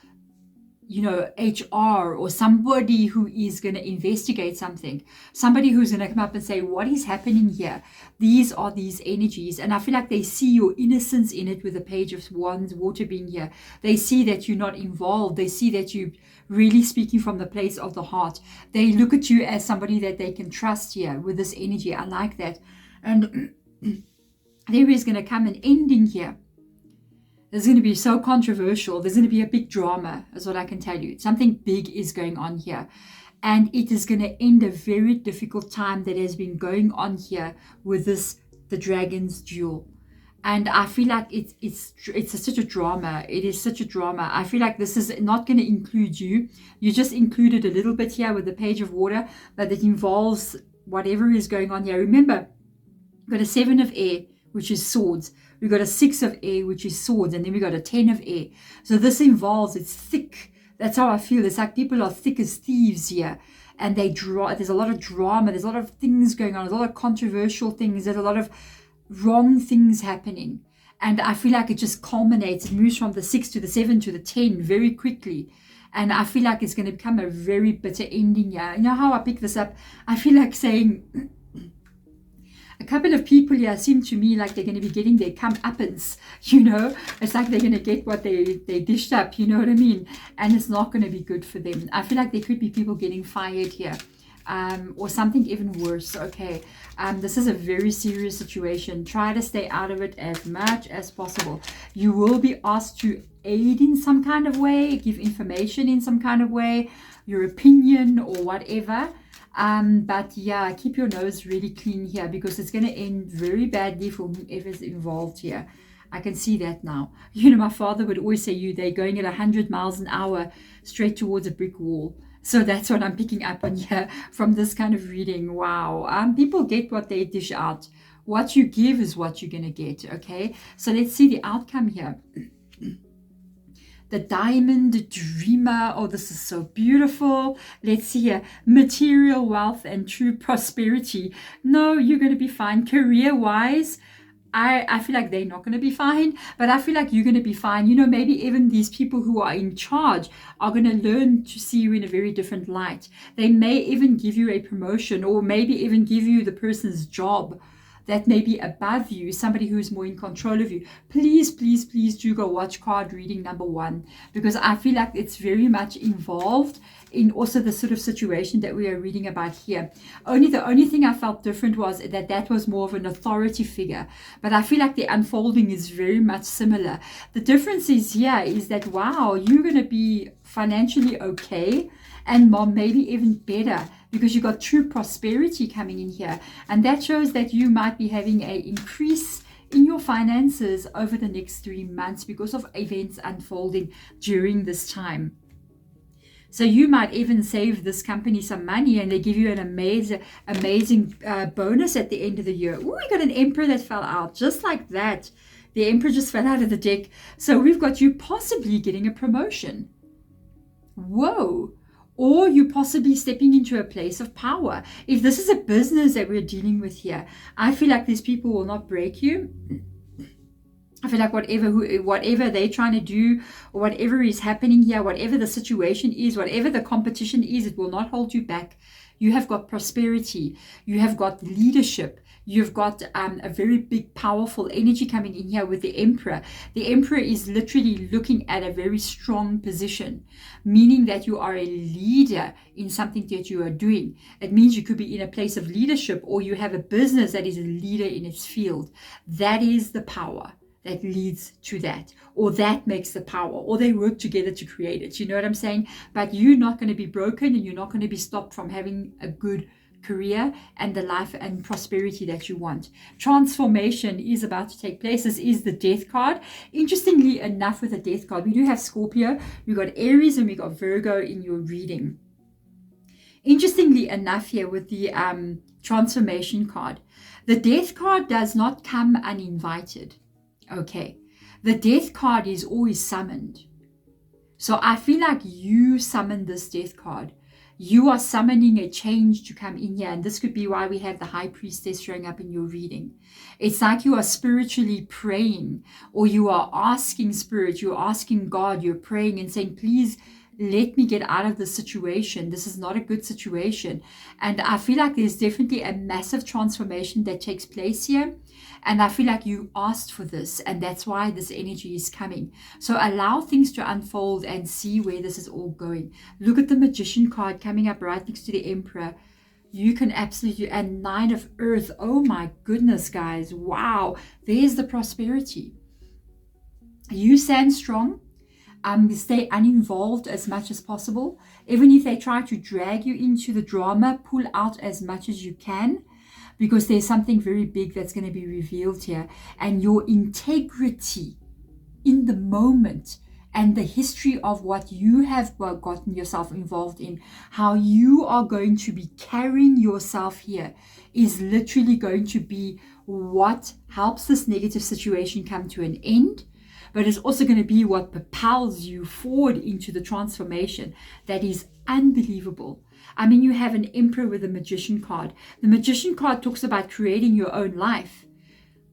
you know, HR or somebody who is going to investigate something, somebody who's going to come up and say, what is happening here? These are these energies. And I feel like they see your innocence in it with the page of wands, water being here. They see that you're not involved. They see that you're really speaking from the place of the heart. They look at you as somebody that they can trust here with this energy. I like that. And there is going to come an ending here. There's going to be so controversial. There's going to be a big drama, is what I can tell you. Something big is going on here. And it is going to end a very difficult time that has been going on here with this, the dragon's duel. And I feel like it's such a drama. It is such a drama. I feel like this is not going to include you. You just included a little bit here with the page of water, but it involves whatever is going on here. Remember, we've got a 7 of air, which is swords. We've got a 6 of air, which is swords. And then we've got a 10 of air. So this involves, it's thick. That's how I feel. It's like people are thick as thieves here. And there's a lot of drama. There's a lot of things going on. There's a lot of controversial things. There's a lot of wrong things happening. And I feel like it just culminates. It moves from the 6 to the 7 to the 10 very quickly. And I feel like it's going to become a very bitter ending here. You know how I pick this up? I feel like saying... a couple of people here seem to me like they're going to be getting their comeuppance, you know. It's like they're going to get what they dished up, you know what I mean? And it's not going to be good for them. I feel like there could be people getting fired here, or something even worse, okay? This is a very serious situation. Try to stay out of it as much as possible. You will be asked to aid in some kind of way, give information in some kind of way, your opinion or whatever. But yeah, keep your nose really clean here because it's going to end very badly for whoever's involved here. I can see that now. You know, my father would always say they're going at 100 miles an hour straight towards a brick wall. So that's what I'm picking up on here from this kind of reading. Wow. People get what they dish out. What you give is what you're going to get. Okay. So let's see the outcome here. The diamond dreamer. Oh, this is so beautiful. Let's see here. Material wealth and true prosperity. No, you're going to be fine. Career-wise, I feel like they're not going to be fine, but I feel like you're going to be fine. You know, maybe even these people who are in charge are going to learn to see you in a very different light. They may even give you a promotion or maybe even give you the person's job that may be above you, somebody who is more in control of you. Please, please, please do go watch card reading number 1, because I feel like it's very much involved in also the sort of situation that we are reading about here. The only thing I felt different was that was more of an authority figure, but I feel like the unfolding is very much similar. The difference is here is that, wow, you're going to be financially okay, and maybe even better, because you got true prosperity coming in here. And that shows that you might be having an increase in your finances over the next 3 months because of events unfolding during this time. So you might even save this company some money and they give you an amazing bonus at the end of the year. Oh, we got an emperor that fell out just like that. The emperor just fell out of the deck. So we've got you possibly getting a promotion. Whoa. Or you possibly stepping into a place of power. If this is a business that we're dealing with here, I feel like these people will not break you. I feel like whatever they're trying to do, or whatever is happening here, whatever the situation is, whatever the competition is, it will not hold you back. You have got prosperity. You have got leadership. You've got a very big, powerful energy coming in here with the Emperor. The Emperor is literally looking at a very strong position, meaning that you are a leader in something that you are doing. It means you could be in a place of leadership, or you have a business that is a leader in its field. That is the power that leads to that, or that makes the power, or they work together to create it. You know what I'm saying? But you're not going to be broken, and you're not going to be stopped from having a good career and the life and prosperity that you want. Transformation is about to take place. This is the Death card. Interestingly enough, with the Death card, we do have Scorpio, we got Aries, and we got Virgo in your reading. Interestingly enough, here with the transformation card, the Death card does not come uninvited. Okay, the Death card is always summoned. So I feel like you summoned this Death card. You are summoning a change to come in here. And this could be why we have the High Priestess showing up in your reading. It's like you are spiritually praying, or you are asking Spirit, you're asking God, you're praying and saying, please let me get out of this situation. This is not a good situation. And I feel like there's definitely a massive transformation that takes place here. And I feel like you asked for this, and that's why this energy is coming. So allow things to unfold and see where this is all going. Look at the Magician card coming up right next to the Emperor. You can absolutely, and 9 of Earth. Oh my goodness, guys. Wow. There's the prosperity. You stand strong. Stay uninvolved as much as possible. Even if they try to drag you into the drama, pull out as much as you can, because there's something very big that's going to be revealed here. And your integrity in the moment and the history of what you have gotten yourself involved in, how you are going to be carrying yourself here, is literally going to be what helps this negative situation come to an end. But it's also going to be what propels you forward into the transformation that is unbelievable. I mean, you have an Emperor with a Magician card. The Magician card talks about creating your own life,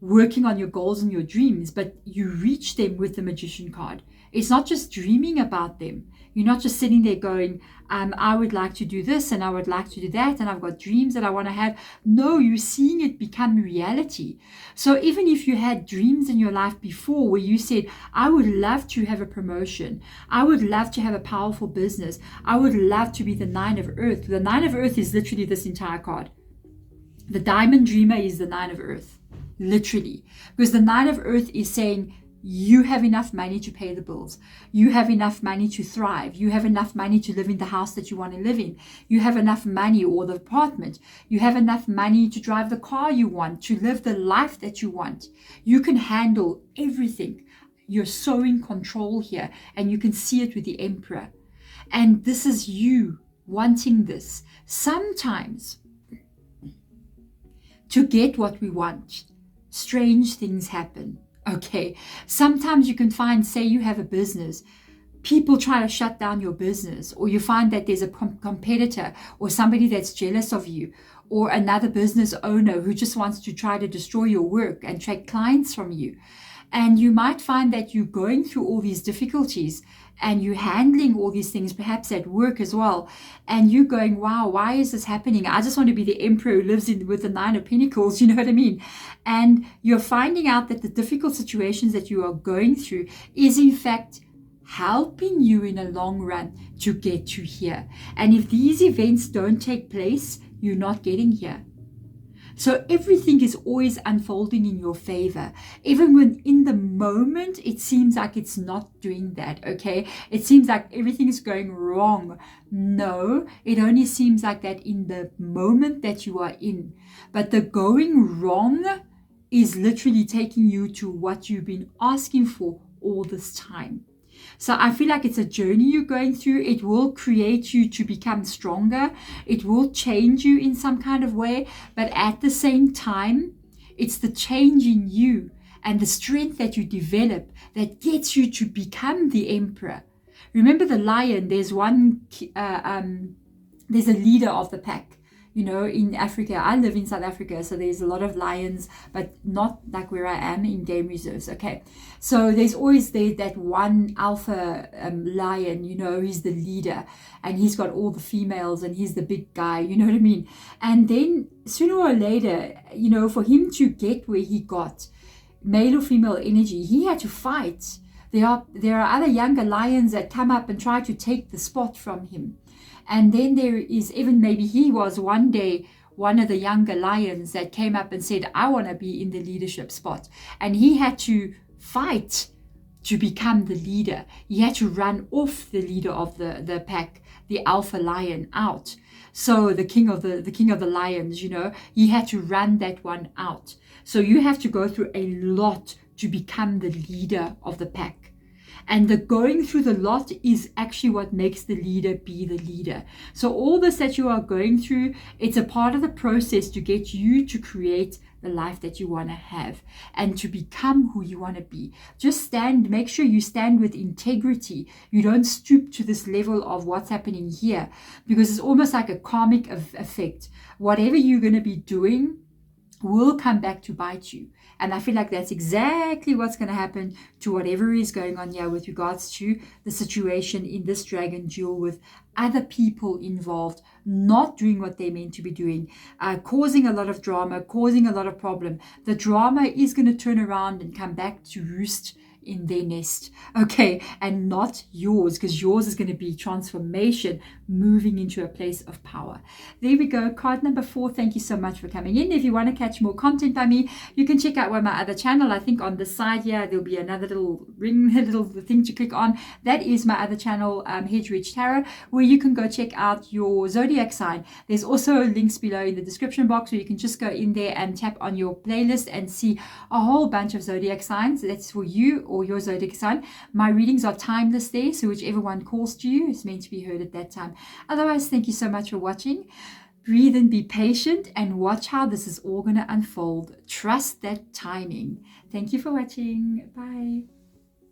working on your goals and your dreams, but you reach them with the Magician card. It's not just dreaming about them. You're not just sitting there going, I would like to do this and I would like to do that and I've got dreams that I want to have. No, you're seeing it become reality. So even if you had dreams in your life before where you said, I would love to have a promotion, I would love to have a powerful business, I would love to be the 9 of Earth. The 9 of Earth is literally this entire card. The Diamond Dreamer is the 9 of Earth, literally. Because the 9 of Earth is saying, you have enough money to pay the bills. You have enough money to thrive. You have enough money to live in the house that you want to live in. You have enough money, or the apartment. You have enough money to drive the car you want, to live the life that you want. You can handle everything. You're so in control here, and you can see it with the Emperor. And this is you wanting this. Sometimes, to get what we want, strange things happen. Okay, sometimes you can find, say you have a business, people try to shut down your business, or you find that there's a competitor or somebody that's jealous of you, or another business owner who just wants to try to destroy your work and take clients from you. And you might find that you're going through all these difficulties and you're handling all these things, perhaps at work as well. And you're going, wow, why is this happening? I just want to be the Emperor who lives with the 9 of Pentacles, you know what I mean? And you're finding out that the difficult situations that you are going through is in fact helping you in a long run to get to here. And if these events don't take place, you're not getting here. So everything is always unfolding in your favor, even when in the moment it seems like it's not doing that, okay? It seems like everything is going wrong. No, it only seems like that in the moment that you are in. But the going wrong is literally taking you to what you've been asking for all this time. So I feel like it's a journey you're going through. It will create you to become stronger. It will change you in some kind of way. But at the same time, it's the change in you and the strength that you develop that gets you to become the Emperor. Remember the lion, there's a leader of the pack. You know, in Africa, I live in South Africa, so there's a lot of lions, but not like where I am in game reserves, okay? So there's always that one alpha lion, you know, he's the leader, and he's got all the females, and he's the big guy, you know what I mean? And then sooner or later, you know, for him to get where he got, male or female energy, he had to fight. There are other younger lions that come up and try to take the spot from him. And then there is, even maybe he was one day one of the younger lions that came up and said, I want to be in the leadership spot. And he had to fight to become the leader. He had to run off the leader of the pack, the alpha lion, out. So the king of the lions, you know, he had to run that one out. So you have to go through a lot to become the leader of the pack. And the going through the lot is actually what makes the leader be the leader. So all this that you are going through, it's a part of the process to get you to create the life that you want to have and to become who you want to be. Just make sure you stand with integrity. You don't stoop to this level of what's happening here, because it's almost like a karmic effect. Whatever you're going to be doing will come back to bite you. And I feel like that's exactly what's going to happen to whatever is going on here with regards to the situation in this dragon duel, with other people involved not doing what they're meant to be doing, causing a lot of drama, causing a lot of problem. The drama is going to turn around and come back to roost in their nest, okay, and not yours, because yours is going to be transformation, moving into a place of power. There we go. Card number 4. Thank you so much for coming in. If you want to catch more content by me, you can check out my other channel. I think on the side here there'll be another little ring, a little thing to click on. That is my other channel, Hedge Rich Tarot, where you can go check out your zodiac sign. There's also links below in the description box where you can just go in there and tap on your playlist and see a whole bunch of zodiac signs. That's for you or your zodiac sign. My readings are timeless there, so whichever one calls to you is meant to be heard at that time. Otherwise, thank you so much for watching. Breathe and be patient and watch how this is all going to unfold. Trust that timing. Thank you for watching. Bye.